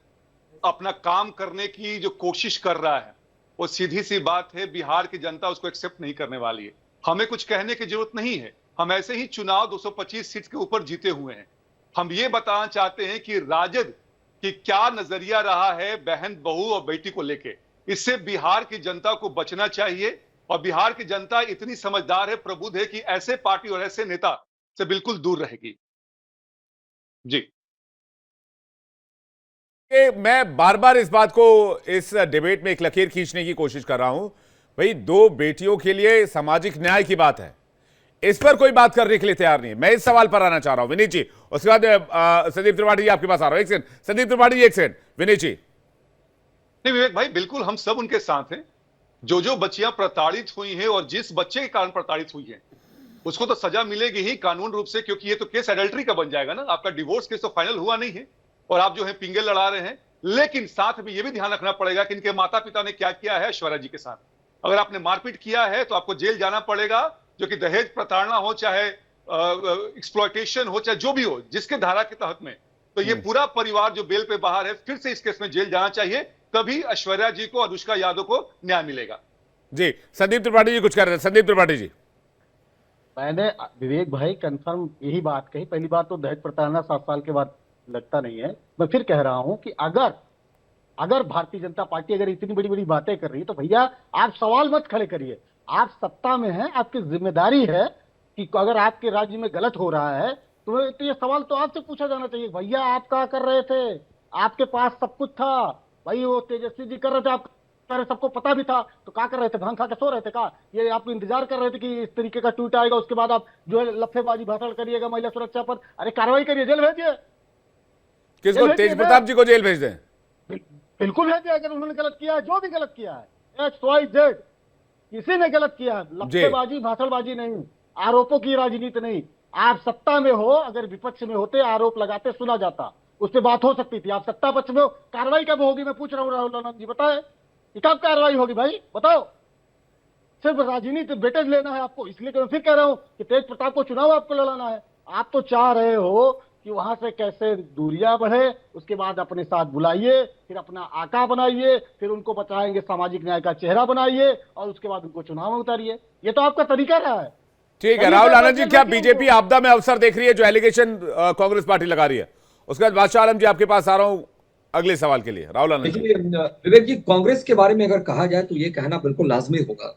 अपना काम करने की जो कोशिश कर रहा है, वो सीधी सी बात है, बिहार की जनता उसको एक्सेप्ट नहीं करने वाली है। हमें कुछ कहने की जरूरत नहीं है, हम ऐसे ही चुनाव 225 सीट के ऊपर जीते हुए हैं। हम ये बताना चाहते हैं कि राजद की क्या नजरिया रहा है बहन, बहू और बेटी को लेके। इससे बिहार की जनता को बचना चाहिए, और बिहार की जनता इतनी समझदार है, प्रबुद्ध है, कि ऐसे पार्टी और ऐसे नेता से बिल्कुल दूर रहेगी। जी मैं बार बार इस बात को, इस डिबेट में एक लकीर खींचने की कोशिश कर रहा हूं। भाई, दो बेटियों के लिए सामाजिक न्याय की बात है, इस पर कोई बात करने के लिए तैयार नहीं है। मैं इस सवाल पर आना चाह रहा हूं विनीत जी, उसके बाद संदीप त्रिपाठी जी आपके पास आ रहा हूं। एक सेकंड संदीप त्रिपाठी जी, एक सेकंड विनीत जी। नहीं विवेक भाई, बिल्कुल हम सब उनके साथ हैं। जो बच्चियां प्रताड़ित हुई हैं और जिस बच्चे के कारण प्रताड़ित हुई हैं, उसको तो सजा मिलेगी ही कानून रूप से, क्योंकि ये तो केस एडल्ट्री का बन जाएगा ना। आपका डिवोर्स केस तो फाइनल हुआ नहीं है, और आप जो है पिंगे लड़ा रहे हैं। लेकिन साथ में ये भी ध्यान रखना पड़ेगा कि इनके माता पिता ने क्या किया है ऐश्वर्या जी के साथ। अगर आपने मारपीट किया है तो आपको जेल जाना पड़ेगा, जो कि दहेज प्रताड़ना हो, चाहे एक्सप्लॉयटेशन हो, चाहे जो भी हो, जिसके धारा के तहत में। तो ये पूरा परिवार जो बेल पे बाहर है, फिर से इस केस में जेल जाना चाहिए, तभी ऐश्वर्या जी को, अनुष्का यादव को न्याय मिलेगा। जी संदीप त्रिपाठी जी कुछ कर रहे हैं। संदीप त्रिपाठी जी। मैंने विवेक भाई कंफर्म यही बात कही। पहली बात तो दहेज प्रताड़ना 7 साल के बाद लगता नहीं है। मैं फिर कह रहा हूं कि अगर भारतीय जनता पार्टी अगर इतनी बड़ी बड़ी बातें कर रही है, तो भैया आप सवाल मत खड़े करिए। आप सत्ता में हैं, आपकी जिम्मेदारी है कि अगर आपके राज्य में गलत हो रहा है तो ये सवाल तो आपसे पूछा जाना चाहिए, भैया आप क्या कर रहे थे, आपके पास सब कुछ था। भाई वो तेजस्वी जी कर रहे थे, आप कर रहे, सबको पता भी था, तो क्या कर रहे थे, भांग खा के सो रहे थे क्या? ये आप इंतजार कर रहे थे कि इस तरीके का ट्वीट आएगा, उसके बाद आप जो है लफेबाजी भाषण करिएगा महिला सुरक्षा पर? अरे कार्रवाई करिए, जेल भेजिए। किसको? तेज प्रताप जी को जेल भेज दें? बिल्कुल भेजिए, अगर उन्होंने गलत किया है, जो भी गलत किया है, XYZ किसी ने गलत किया है। लफेबाजी भाषणबाजी नहीं, आरोपों की राजनीति नहीं। आप सत्ता में हो, अगर विपक्ष में होते, आरोप लगाते, सुना जाता, उस पर बात हो सकती थी। आप सत्ता पक्ष में हो, कार्रवाई कब होगी? मैं पूछ रहा हूँ राहुल आनंद जी, बताए कब कार्रवाई होगी भाई, बताओ। सिर्फ राजनीति वेटेज लेना है आपको, इसलिए मैं फिर कह रहा हूं कि तेज प्रताप को चुनाव आपको लड़ाना है। आप तो चाह रहे हो कि वहां से कैसे दूरियां बढ़े, उसके बाद अपने साथ बुलाइए, फिर अपना आका बनाइए, फिर उनको बचाएंगे, सामाजिक न्याय का चेहरा बनाइए, और उसके बाद उनको चुनाव में उतारिए। ये तो आपका तरीका रहा है। ठीक है राहुल आनंद जी, क्या बीजेपी आपदा में अवसर देख रही है जो एलिगेशन कांग्रेस पार्टी लगा रही है? उसके बाद बादशाह आलम जी आपके पास आ रहा हूं अगले सवाल के लिए। राहुल आनंद जी। विवेक जी, कांग्रेस के बारे में अगर कहा जाए तो ये कहना बिल्कुल लाजमी होगा।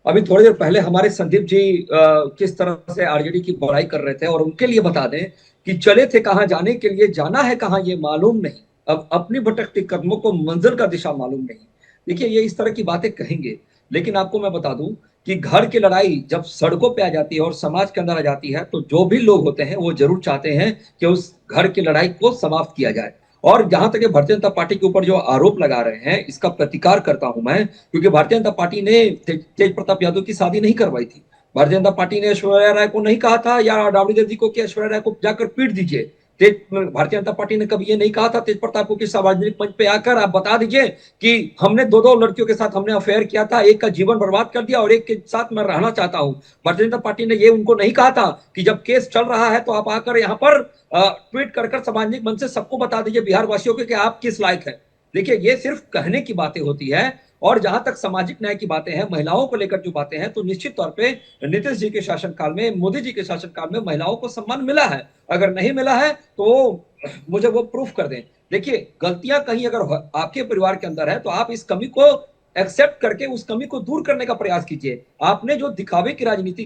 अभी थोड़ी देर पहले हमारे संदीप जी किस तरह से आरजेडी की बड़ाई कर रहे थे, और उनके लिए बता दें कि चले थे कहां, जाने के लिए जाना है कहां ये मालूम नहीं, अब अपनी भटकती कदमों को मंजिल का दिशा मालूम नहीं। देखिए ये इस तरह की बातें कहेंगे, लेकिन आपको मैं बता दूं कि घर की लड़ाई जब सड़कों पे आ जाती है और समाज के अंदर आ जाती है, तो जो भी लोग होते हैं वो जरूर चाहते हैं कि उस घर की लड़ाई को समाप्त किया जाए। और जहां तक भारतीय जनता पार्टी के ऊपर जो आरोप लगा रहे हैं, इसका प्रतिकार करता हूं मैं, क्योंकि भारतीय जनता पार्टी ने तेज प्रताप यादव की शादी नहीं करवाई थी। भारतीय जनता पार्टी ने ऐश्वर्या राय को नहीं कहा था या राबड़ी देवी को कि ऐश्वर्या राय को जाकर पीट दीजिए। भारतीय जनता पार्टी ने कभी ये नहीं कहा था तेज प्रताप को कि सार्वजनिक मंच पे आकर आप बता दीजिए कि हमने दो लड़कियों के साथ हमने अफेयर किया था, एक का जीवन बर्बाद कर दिया और एक के साथ मैं रहना चाहता हूं। भारतीय जनता पार्टी ने ये उनको नहीं कहा था कि जब केस चल रहा है तो आप आकर यहाँ पर ट्वीट कर सार्वजनिक मंच से सबको बता दीजिए बिहार वासियों को कि आप किस लायक है। देखिए ये सिर्फ कहने की बातें होती है। और जहां तक सामाजिक न्याय की बातें हैं, महिलाओं को लेकर जो बातें हैं, तो निश्चित तौर पे नीतीश जी के शासनकाल में, मोदी जी के शासनकाल में महिलाओं को सम्मान मिला है। अगर नहीं मिला है तो मुझे वो प्रूफ कर दें। देखिए गलतियां कहीं अगर आपके परिवार के अंदर है तो आप इस कमी को एक्सेप्ट करके उस कमी को दूर करने का प्रयास कीजिए। आपने जो दिखावे की राजनीति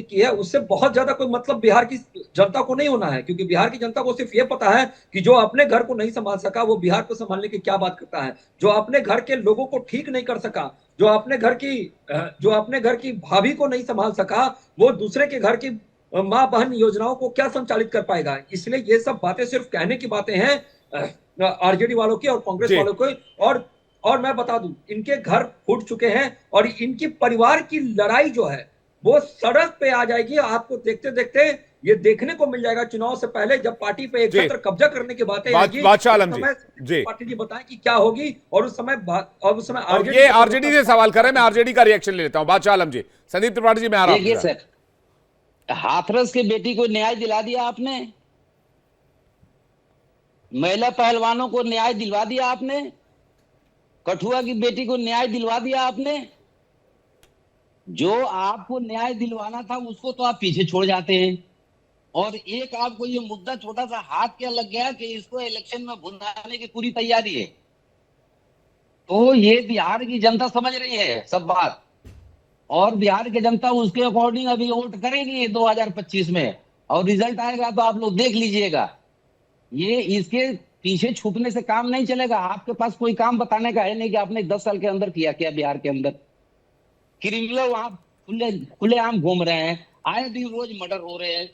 की है उससे बहुत ज्यादा कोई मतलब बिहार की जनता को नहीं होना है, क्योंकि बिहार की जनता को सिर्फ ये पता है कि जो अपने घर को नहीं संभाल सका वो बिहार को संभालने की क्या बात करता है। जो अपने घर के लोगों को ठीक नहीं कर सका, जो अपने घर की भाभी को नहीं संभाल सका, वो दूसरे के घर की माँ बहन योजनाओं को क्या संचालित कर पाएगा। इसलिए ये सब बातें सिर्फ कहने की बातें हैं आरजेडी वालों की और कांग्रेस वालों की। और मैं बता दूं, इनके घर फूट चुके हैं और इनकी परिवार की लड़ाई जो है वो सड़क पे आ जाएगी। आपको देखते देखते ये देखने को मिल जाएगा चुनाव से पहले, जब पार्टी पे एकत्र कब्जा करने की बातें पार्टी जी बताएं कि क्या होगी। और उस समय ये आरजेडी से सवाल कर रहे हैं, मैं आरजेडी का रिएक्शन ले लेता हूं। बादशाह आलम जी, संदीप त्रिपाठी जी, मैं आ रहा हूं सर। हाथरस की बेटी को न्याय दिला दिया आपने, महिला पहलवानों को न्याय दिलवा दिया आपने, कठुआ की बेटी को न्याय दिलवा दिया आपने। जो आपको न्याय दिलवाना था उसको तो आप पीछे छोड़ जाते हैं, और एक आपको ये मुद्दा छोटा सा हाथ क्या लग गया कि इसको इलेक्शन में भुनाने की पूरी तैयारी है। तो ये बिहार की जनता समझ रही है सब बात, और बिहार की जनता उसके अकॉर्डिंग अभी वोट करेगी 2025 में, और रिजल्ट आएगा तो आप लोग देख लीजिएगा। ये इसके पीछे छुपने से काम नहीं चलेगा। आपके पास कोई काम बताने का है नहीं कि आपने 10 साल के अंदर किया क्या बिहार के अंदर। क्रिमिनल वहां खुलेआम घूम रहे हैं, आए दिन रोज मर्डर हो रहे हैं,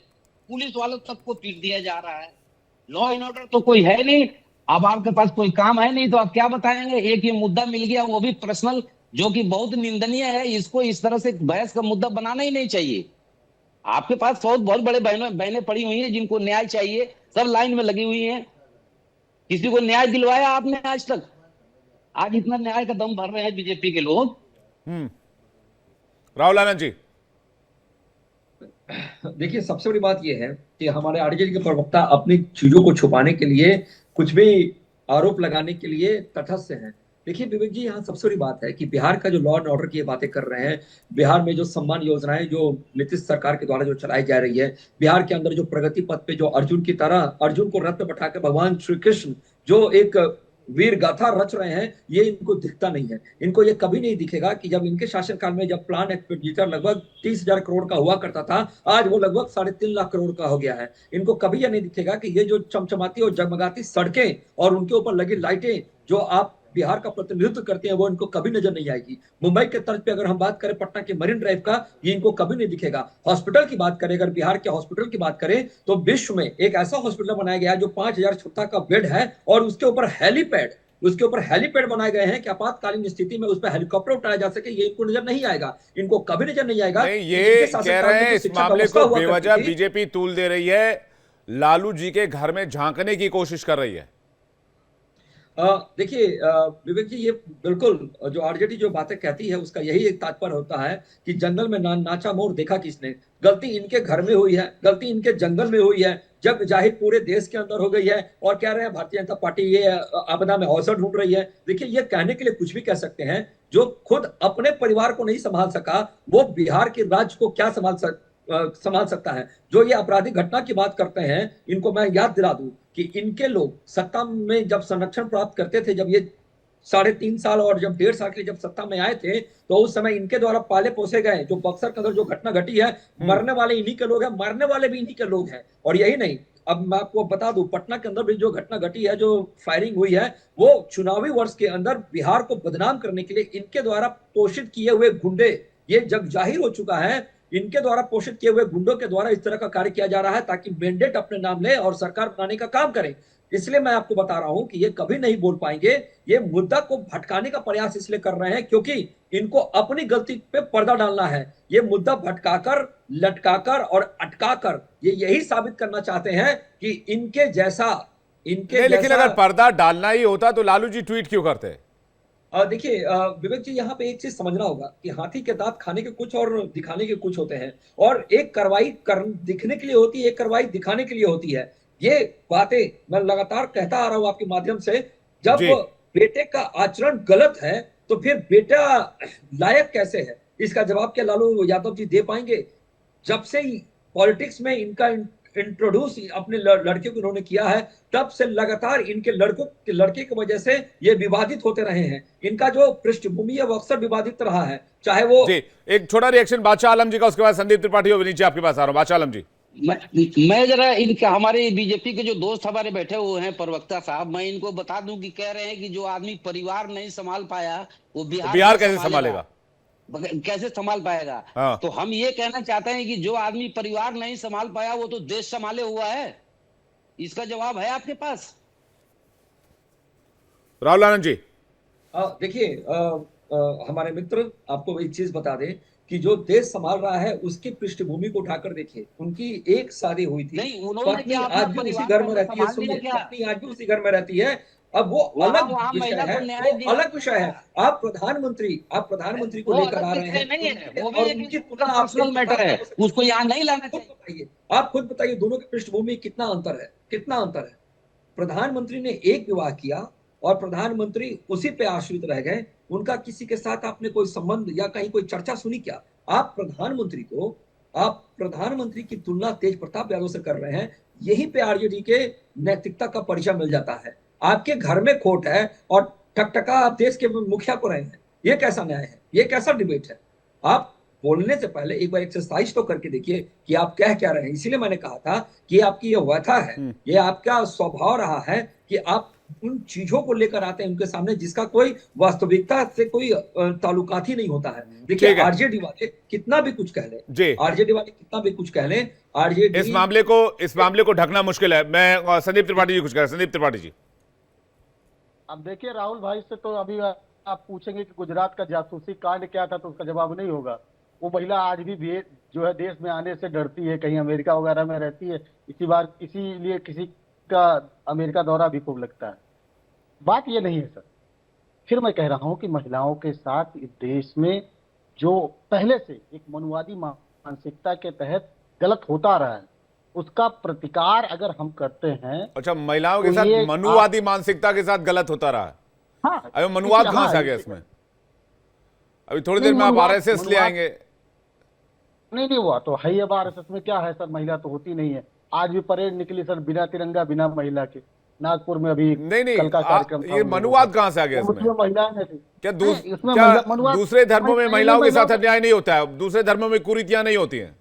पुलिस वालों तक को पीट दिया जा रहा है, लॉ एंड ऑर्डर तो कोई है नहीं। अब आपके पास कोई काम है नहीं तो आप क्या बताएंगे। एक ये मुद्दा मिल गया, वो भी पर्सनल, जो कि बहुत निंदनीय है। इसको इस तरह से बहस का मुद्दा बनाना ही नहीं चाहिए। आपके पास बहुत बड़े बहनें पड़ी हुई हैं जिनको न्याय चाहिए, सब लाइन में लगी हुई हैं। किसी को न्याय दिलवाया आपने आज तक? आज इतना न्याय का दम भर रहे हैं बीजेपी के लोग। राहुल आनंद जी, देखिए सबसे बड़ी बात यह है कि हमारे आरजेडी के प्रवक्ता अपनी चीजों को छुपाने के लिए, कुछ भी आरोप लगाने के लिए तटस्थ हैं। देखिए विवेक जी, यहाँ सबसे बड़ी बात है कि बिहार का जो लॉ एंड ऑर्डर की बातें कर रहे हैं, बिहार में जो सम्मान योजनाएं जो नीतीश सरकार के द्वारा जो चलाई जा रही है, बिहार के अंदर जो प्रगति पथ पे जो अर्जुन की तरह अर्जुन को रथ पे बैठाकर भगवान श्री कृष्ण जो एक वीर गाथा रच रहे हैं, ये इनको दिखता नहीं है। इनको ये कभी नहीं दिखेगा कि जब इनके शासनकाल में जब प्लान एक्सपेंडिचर लगभग 30,000 करोड़ का हुआ करता था, आज वो लगभग 3.5 लाख करोड़ का हो गया है। इनको कभी यह नहीं दिखेगा कि ये जो चमचमाती और जगमगाती सड़कें और उनके ऊपर लगी लाइटें जो आप बिहार का प्रतिनिधित्व करते हैं, वो इनको कभी नजर नहीं आएगी। मुंबई के तर्ज पे अगर हम बात करें पटना के मरीन ड्राइव का, ये इनको कभी नहीं दिखेगा। हॉस्पिटल की बात करें, अगर बिहार के हॉस्पिटल की बात करें तो विश्व में एक ऐसा हॉस्पिटल बनाया गया जो 5,000 क्षमता का बेड है और उसके ऊपर हेलीपैड बनाए गए हैं कि आपातकालीन स्थिति में उस पर हेलीकॉप्टर उठाया जा सके। ये इनको नजर नहीं आएगा, इनको कभी नजर नहीं आएगा। ये कह रहे हैं इस मामले को बेवजह बीजेपी तूल दे रही है, लालू जी के घर में झांकने की कोशिश कर रही है। देखिए विवेक जी, ये बिल्कुल जो आरजेडी जो बातें कहती है उसका यही एक तात्पर्य होता है कि जंगल में नाचा मोर देखा किसने। गलती इनके घर में हुई है, गलती इनके जंगल में हुई है, जग जाहिर पूरे देश के अंदर हो गई है। और कह रहे हैं भारतीय जनता पार्टी ये आपदा में अवसर ढूंढ रही है। देखिए ये कहने के लिए कुछ भी कह सकते हैं। जो खुद अपने परिवार को नहीं संभाल सका वो बिहार के राज्य को क्या संभाल सकता है। जो ये आपराधिक घटना की बात करते हैं, इनको मैं याद दिला दूं कि इनके लोग सत्ता में जब संरक्षण प्राप्त करते थे, जब ये 3.5 साल और जब 1.5 साल के लिए जब सत्ता में आए थे, तो उस समय इनके द्वारा पाले पोसे गए जो बक्सर के अंदर जो घटना घटी है, मरने वाले इन्हीं के लोग हैं, मरने वाले भी इन्हीं के लोग हैं। और यही नहीं, अब मैं आपको बता दूं, पटना के अंदर भी जो घटना घटी है, जो फायरिंग हुई है, वो चुनावी वर्ष के अंदर बिहार को बदनाम करने के लिए इनके द्वारा पोषित किए हुए गुंडे, ये जग जाहिर हो चुका है, इनके द्वारा पोषित किए हुए गुंडों के द्वारा इस तरह का कार्य किया जा रहा है ताकि मैंडेट अपने नाम ले और सरकार बनाने का काम करें। इसलिए मैं आपको बता रहा हूं कि ये कभी नहीं बोल पाएंगे। ये मुद्दा को भटकाने का प्रयास इसलिए कर रहे हैं क्योंकि इनको अपनी गलती पे पर्दा डालना है। ये मुद्दा भटकाकर, लटकाकर और अटकाकर ये यही साबित करना चाहते हैं कि इनके जैसा लेकिन अगर पर्दा डालना ही होता तो लालू जी ट्वीट क्यों करते? देखिए विवेक जी, यहाँ पे एक चीज समझना होगा कि हाथी के दांत खाने के कुछ और दिखाने के कुछ होते हैं, और एक कार्रवाई दिखने के लिए होती है, एक कार्रवाई दिखाने के लिए होती है। ये बातें मैं लगातार कहता आ रहा हूं आपके माध्यम से। जब बेटे का आचरण गलत है तो फिर बेटा लायक कैसे है, इसका जवाब क्या लालू यादव जी दे पाएंगे? जब से ही पॉलिटिक्स में इनका इंट्रोड्यूस अपने लड़के को इन्होंने किया है, तब से लगातार इनके लड़के की वजह से ये विवादित होते रहे हैं। इनका जो पृष्ठभूमि है वो अक्सर विवादित रहा है, चाहे वो जी। एक छोटा रिएक्शन बादशाह आलम जी का, उसके बाद संदीप त्रिपाठी और नीचे आपके पास आ रहा हूं। बादशाह आलम जी, मैं जरा इनका, हमारे बीजेपी के जो दोस्त हमारे बैठे हुए हैं प्रवक्ता साहब, मैं इनको बता दूं कि कह रहे हैं कि जो आदमी परिवार नहीं संभाल पाया वो बिहार कैसे संभालेगा, कैसे संभाल पाएगा? हाँ। तो हम ये कहना चाहते हैं कि जो आदमी परिवार नहीं संभाल पाया वो तो देश संभाले हुआ है। इसका जवाब है आपके पास? राहुल आनंद जी, देखिए हमारे मित्र आपको एक चीज बता दें कि जो देश संभाल रहा है उसकी पृष्ठभूमि को उठाकर देखिए। उनकी एक शादी हुई थी, नहीं, उन्होंने पत्नी आज भी उसी घर में रहती है। सुनिए, पत्नी आज भी उसी घर में रहती है। अब वो अलग विषय है, वो अलग विषय है। आप प्रधानमंत्री को लेकर आ रहे हैं वो भी उनकी पर्सनल मैटर है, उसको यहाँ नहीं लाना चाहिए। आप खुद बताइए दोनों की पृष्ठभूमि कितना अंतर है, कितना अंतर है। प्रधानमंत्री ने एक विवाह किया और प्रधानमंत्री उसी पे आश्रित रह गए। उनका किसी के साथ आपने कोई संबंध या कहीं कोई चर्चा सुनी क्या? आप प्रधानमंत्री की तुलना तेज प्रताप यादव से कर रहे हैं। यहीं पे आरजेडी के नैतिकता का परिचय मिल जाता है। आपके घर में खोट है और ठकठका आप देश के मुखिया को रहे हैं। ये कैसा न्याय है? ये कैसा डिबेट है? आप बोलने से पहले एक बार एक्सरसाइज तो करके देखिए कि आप कह क्या रहे हैं। इसीलिए मैंने कहा था कि आपकी ये व्यथा है, ये आपका स्वभाव रहा है कि आप उन चीजों को लेकर आते हैं उनके सामने जिसका कोई वास्तविकता से कोई ताल्लुकात ही नहीं होता है। देखिए आरजेडी वाले कितना भी कुछ कह लें, आरजेडी वाले कितना भी कुछ कह लें, आरजेडी इस मामले को ढकना मुश्किल है। मैं संदीप त्रिपाठी जी कुछ कह रहे हैं। संदीप त्रिपाठी जी, अब देखिए राहुल भाई से तो अभी आप पूछेंगे कि गुजरात का जासूसी कांड क्या था तो उसका जवाब नहीं होगा। वो महिला आज भी जो है देश में आने से डरती है, कहीं अमेरिका वगैरह में रहती है, इसीलिए किसी का अमेरिका दौरा भी खूब लगता है। बात ये नहीं है सर। फिर मैं कह रहा हूं कि महिलाओं के साथ इस देश में जो पहले से एक मनुवादी मानसिकता के तहत गलत होता रहा है उसका प्रतिकार अगर हम करते हैं। अच्छा, महिलाओं के साथ मनुवादी मानसिकता के साथ गलत होता रहा है? हाँ, अभी मनुवाद कहां से आ गया इसमें? अभी थोड़ी देर में आप आरएसएस ले आएंगे। नहीं हुआ तो है। अब आरएसएस में क्या है सर, महिला तो होती नहीं है। आज भी परेड निकली सर बिना तिरंगा बिना महिला के, नागपुर में अभी कल का कार्यक्रम था। ये मनुवाद कहां से आ गया इसमें? महिलाएं नहीं थी क्या? दूसरे धर्मों में महिलाओं के साथ अन्याय नहीं होता है? दूसरे धर्मों में कुरीतियां नहीं होती हैं?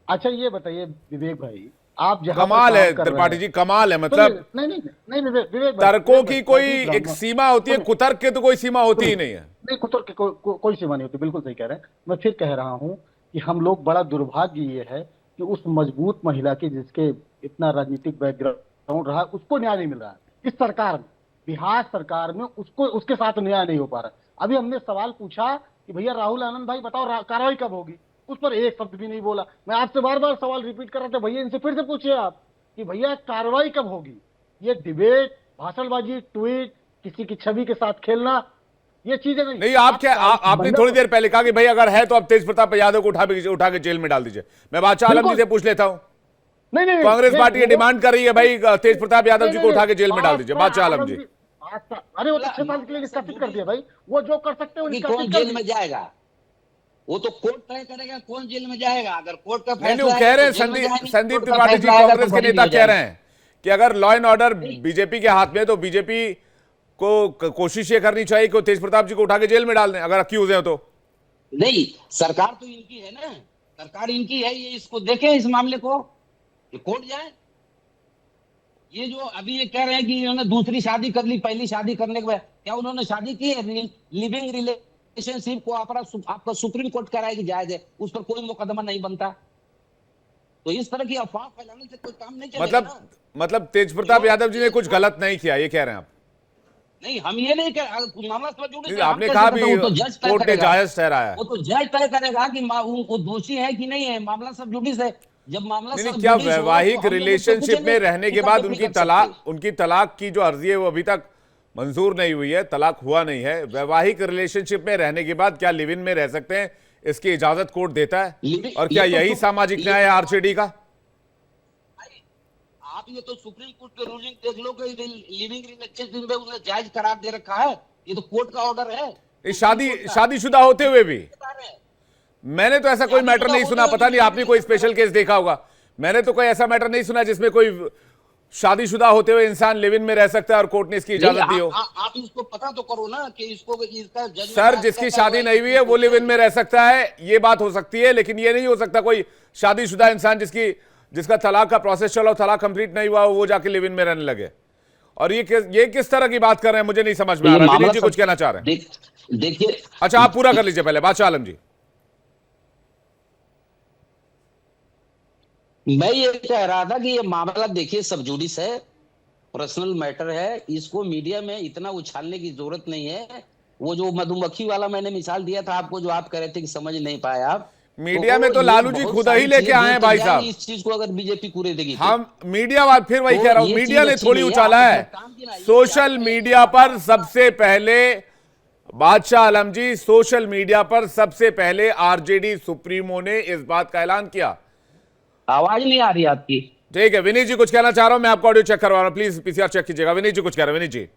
अच्छा ये बताइए विवेक भाई, आप जहां कमाल है त्रिपाठी जी, कमाल है। मतलब नहीं विवेक, तर्कों की कोई एक सीमा होती है, कुतर्क की तो कोई सीमा होती ही नहीं है। नहीं, कुतर्क की कोई सीमा नहीं होती, बिल्कुल सही कह रहे हैं। मैं फिर कह रहा हूं कि हम लोग, बड़ा दुर्भाग्य ये है कि उस मजबूत महिला की जिसके इतना राजनीतिक बैकग्राउंड रहा, उसको न्याय नहीं मिल रहा है इस सरकार में, बिहार सरकार में। उसके साथ न्याय नहीं हो पा रहा। अभी हमने सवाल पूछा कि भैया राहुल आनंद भाई बताओ कार्रवाई कब होगी, उस पर एक शब्द भी नहीं बोला। मैं आपसे बार बार सवाल रिपीट कर रहा था, भैया इनसे फिर से पूछिए आप कि भैया कार्रवाई कब होगी। ये डिबेट, भाषणबाजी, ट्वीट, किसी की छवि के साथ खेलना, ये चीजें नहीं। आपने थोड़ी देर पहले कहा कि भाई अगर है तो आप तेज प्रताप यादव को उठा के जेल में डाल दीजिए। मैं बादशाह आलम जी से पूछ लेता हूँ। नहीं, कांग्रेस पार्टी ये डिमांड कर रही है भाई तेज प्रताप यादव जी को उठा के जेल में डाल दीजिए। बादशाह आलम जी, अरे वो 6 साल के लिए निष्कासित कर दिया भाई, वो जो कर सकते हैं कौन जेल में जाएगा वो तो कोर्ट तय करेगा कौन जेल में जाएगा। अगर कोर्ट का फैसला नहीं, कह रहे हैं संदीप त्रिपाठी जी, कांग्रेस के नेता कह रहे हैं कि अगर लॉ एंड ऑर्डर बीजेपी के हाथ में तो बीजेपी को कोशिश ये करनी चाहिए कि तेज प्रताप जी को उठा के जेल में डाल दें अगर अक्यूज है तो। नहीं, सरकार तो इनकी है ना, सरकार इनकी है, ये इसको देखें इस मामले को, कोर्ट जाए। ये जो अभी ये कह रहे हैं कि इन्होंने दूसरी शादी कर ली, पहली शादी करने के बाद क्या उन्होंने शादी की है? लिविंग रिलेशनशिप को आपका सुप्रीम कोर्ट कह रहा है कि जायज है, उस पर कोई मुकदमा नहीं बनता। तो इस तरह की अफवाह फैलाने से कोई काम नहीं चलेगा ना। मतलब तेज प्रताप यादव जी ने कुछ गलत नहीं किया, ये कह रहे हैं आप? नहीं, हम ये नहीं कह, मामला समझ नहीं, आपने कहा भी कोर्ट ने जायज ठहराया। वो तो जज तय करेगा कि वो दोषी है कि नहीं है, मामला सब जुडिस है। जब मामला नहीं, क्या वैवाहिक रिलेशनशिप में रहने के बाद उनकी तलाक की जो अर्जी है वो अभी तक मंजूर नहीं हुई है, तलाक हुआ नहीं है। वैवाहिक रिलेशनशिप में रहने के बाद क्या लिव इन में रह सकते हैं, इसकी इजाजत कोर्ट देता है? और क्या यही सामाजिक न्याय है आरजेडी का? आप ये तो सुप्रीम कोर्ट के रूलिंग देख लो कि लिविंग रिलेशनशिप में उन्हें जायज करार दे रखा है। ये तो कोर्ट का ऑर्डर है। शादीशुदा होते हुए भी मैंने तो ऐसा कोई मैटर नहीं सुना, पता नहीं आपने कोई स्पेशल केस देखा होगा। मैंने तो कोई ऐसा मैटर नहीं सुना जिसमें कोई शादीशुदा होते हुए इंसान लिव इन में रह सकता है और कोर्ट ने इसकी इजाजत दी हो। आप इसको पता तो करो ना कि इसका सर, जिसकी शादी नहीं हुई है वो लिव इन में रह सकता है, ये बात हो सकती है, लेकिन ये नहीं हो सकता कोई शादीशुदा इंसान जिसका तलाक का प्रोसेस चला, तलाक कंप्लीट नहीं हुआ, वो जाके लिव इन में रहने लगे। और ये किस तरह की बात कर रहे हैं, मुझे नहीं समझ में आ रहा। विनीत जी कुछ कहना चाह रहे हैं? देखिए, अच्छा, आप पूरा कर लीजिए पहले, बादशाह आलम जी। मैं ये कह रहा था कि ये मामला देखिए सब जुडिस है, पर्सनल मैटर है, इसको मीडिया में इतना उछालने की जरूरत नहीं है। वो जो मधुमक्खी वाला मैंने मिसाल दिया था आपको, जो आप कह रहे थे कि समझ नहीं पाए आप, मीडिया में तो लालू जी खुद ही लेके आए हैं भाई साहब। इस चीज को अगर बीजेपी पूरे देगी, हम मीडिया फिर वही कह रहा हूं, मीडिया ने थोड़ी उछाला है। सोशल मीडिया पर सबसे पहले बादशाह आलम जी, सोशल मीडिया पर सबसे पहले आरजेडी सुप्रीमो ने इस बात का ऐलान किया। आवाज नहीं आ रही आपकी। ठीक है, विनीत जी कुछ कहना चाह रहा हूं, मैं आपको ऑडियो चेक करवा रहा हूं, प्लीज पीसीआर चेक कीजिएगा। विनीत जी कुछ कह रहे हैं। विनीत जी।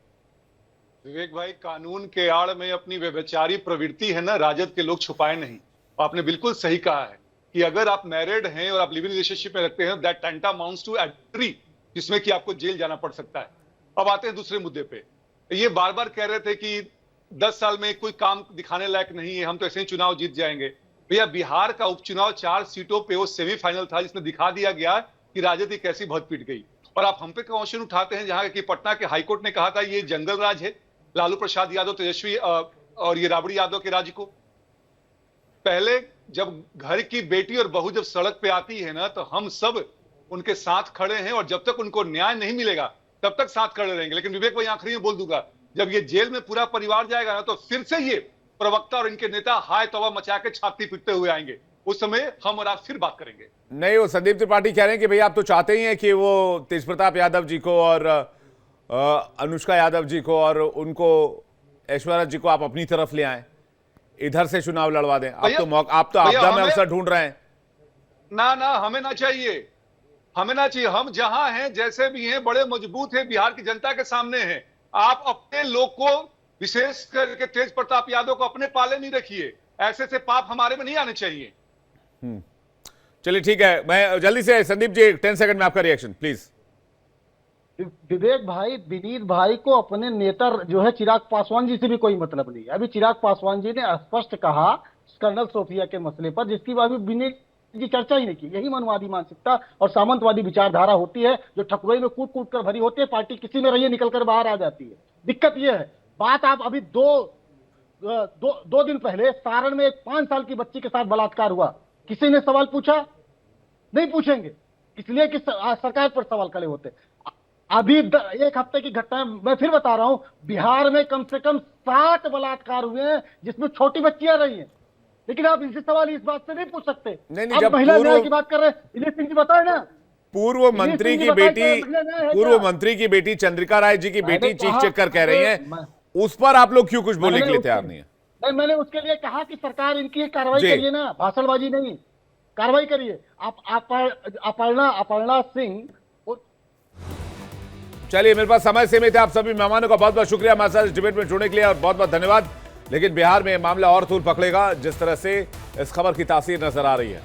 विवेक भाई, कानून के आड़ में अपनी व्यभिचारी प्रवृत्ति है ना, राजद के लोग छुपाए नहीं। आपने बिल्कुल सही कहा है कि अगर आप मैरिड हैं और आप लिविंग रिलेशनशिप में रखते हैं, दैट टैंटामाउंट्स टू एडल्टरी, जिसमें कि आपको जेल जाना पड़ सकता है। अब आते हैं दूसरे मुद्दे पे। ये बार बार कह रहे थे कि 10 साल में कोई काम दिखाने लायक नहीं है, हम तो ऐसे ही चुनाव जीत जाएंगे। भैया, बिहार का उपचुनाव 4 सीटों पे वो सेमीफाइनल था, जिसमें दिखा दिया गया कि राजद की कैसी भद पीट गई। और आप हम पे क्वेश्चन उठाते हैं जहां कि पटना के हाईकोर्ट ने कहा था ये जंगल राज है, लालू प्रसाद यादव, तेजस्वी और ये राबड़ी यादव के राज्य को। पहले जब घर की बेटी और बहू जब सड़क पे आती है ना, तो हम सब उनके साथ खड़े हैं, और जब तक उनको न्याय नहीं मिलेगा तब तक साथ खड़े रहेंगे। लेकिन विवेक भाई, आखिरी में बोल दूंगा, जब ये जेल में पूरा परिवार जाएगा ना, तो फिर से ये प्रवक्ता और इनके नेता हाय तौबा मचा के छाती पीटते हुए आएंगे। उस समय हम और आप फिर बात करेंगे। नहीं, वो संदीप त्रिपाठी कह रहे हैं कि भैया आप तो चाहते ही हैं कि वो तेज प्रताप यादव जी को और अनुष्का यादव जी को और उनको ऐश्वर्या जी को आप अपनी तरफ ले आए, इधर से चुनाव लड़वा दें। आप तो आपदा में अवसर ढूंढ रहे हैं। ना, हमें ना चाहिए, हमें ना चाहिए। हम जहां हैं, जैसे भी हैं, बड़े मजबूत हैं, बिहार की जनता के सामने हैं। आप अपने लोग को, विशेष करके तेज प्रताप यादव को, अपने पाले नहीं रखिए। ऐसे से पाप हमारे में नहीं आने चाहिए। चलिए ठीक है, मैं जल्दी से संदीप जी 10 सेकंड में आपका रिएक्शन प्लीज। विवेक भाई, विनीत भाई को अपने नेता जो है चिराग पासवान जी से भी कोई मतलब नहीं है। अभी चिराग पासवान जी ने स्पष्ट कहा कर्नल सोफिया के मसले पर, जिसकी अभी विनीत जी चर्चा ही नहीं की। यही मनवादी मानसिकता और सामंतवादी विचारधारा होती है, जो ठकुराई में कूट कूट कर भरी होती है, पार्टी किसी में रही निकल कर बाहर आ जाती है। दिक्कत यह है। बात आप अभी दो दिन पहले सारण में एक 5 साल की बच्ची के साथ बलात्कार हुआ, किसी ने सवाल पूछा? नहीं पूछेंगे, इसलिए कि सरकार पर सवाल खड़े होते। अभी 1 हफ्ते की घटना मैं फिर बता रहा हूं, बिहार में कम से कम 60 बलात्कार हुए हैं, जिसमें छोटी बच्चियां रही हैं। लेकिन आप इनसे सवाल इस बात से नहीं पूछ सकते। नहीं, जब महिला न्याय की बात कर रहे हैं, इलियास सिंह जी बताए ना, पूर्व मंत्री की बेटी चंद्रिका राय जी की बेटी चीख चीख कर कह रही है, उस पर आप लोग क्यों कुछ बोलने के लिए तैयार नहीं है? नहीं, मैंने उसके लिए कहा कि सरकार इनकी कार्रवाई करिए ना, भाषणबाजी नहीं, कार्रवाई करिए। आप अपर्णा सिंह। चलिए, मेरे पास समय सीमित है। आप सभी मेहमानों का बहुत बहुत शुक्रिया हमारे साथ इस डिबेट में जुड़ने के लिए, और बहुत बहुत धन्यवाद। लेकिन बिहार में मामला और तूल पकड़ेगा जिस तरह से इस खबर की तासीर नजर आ रही है।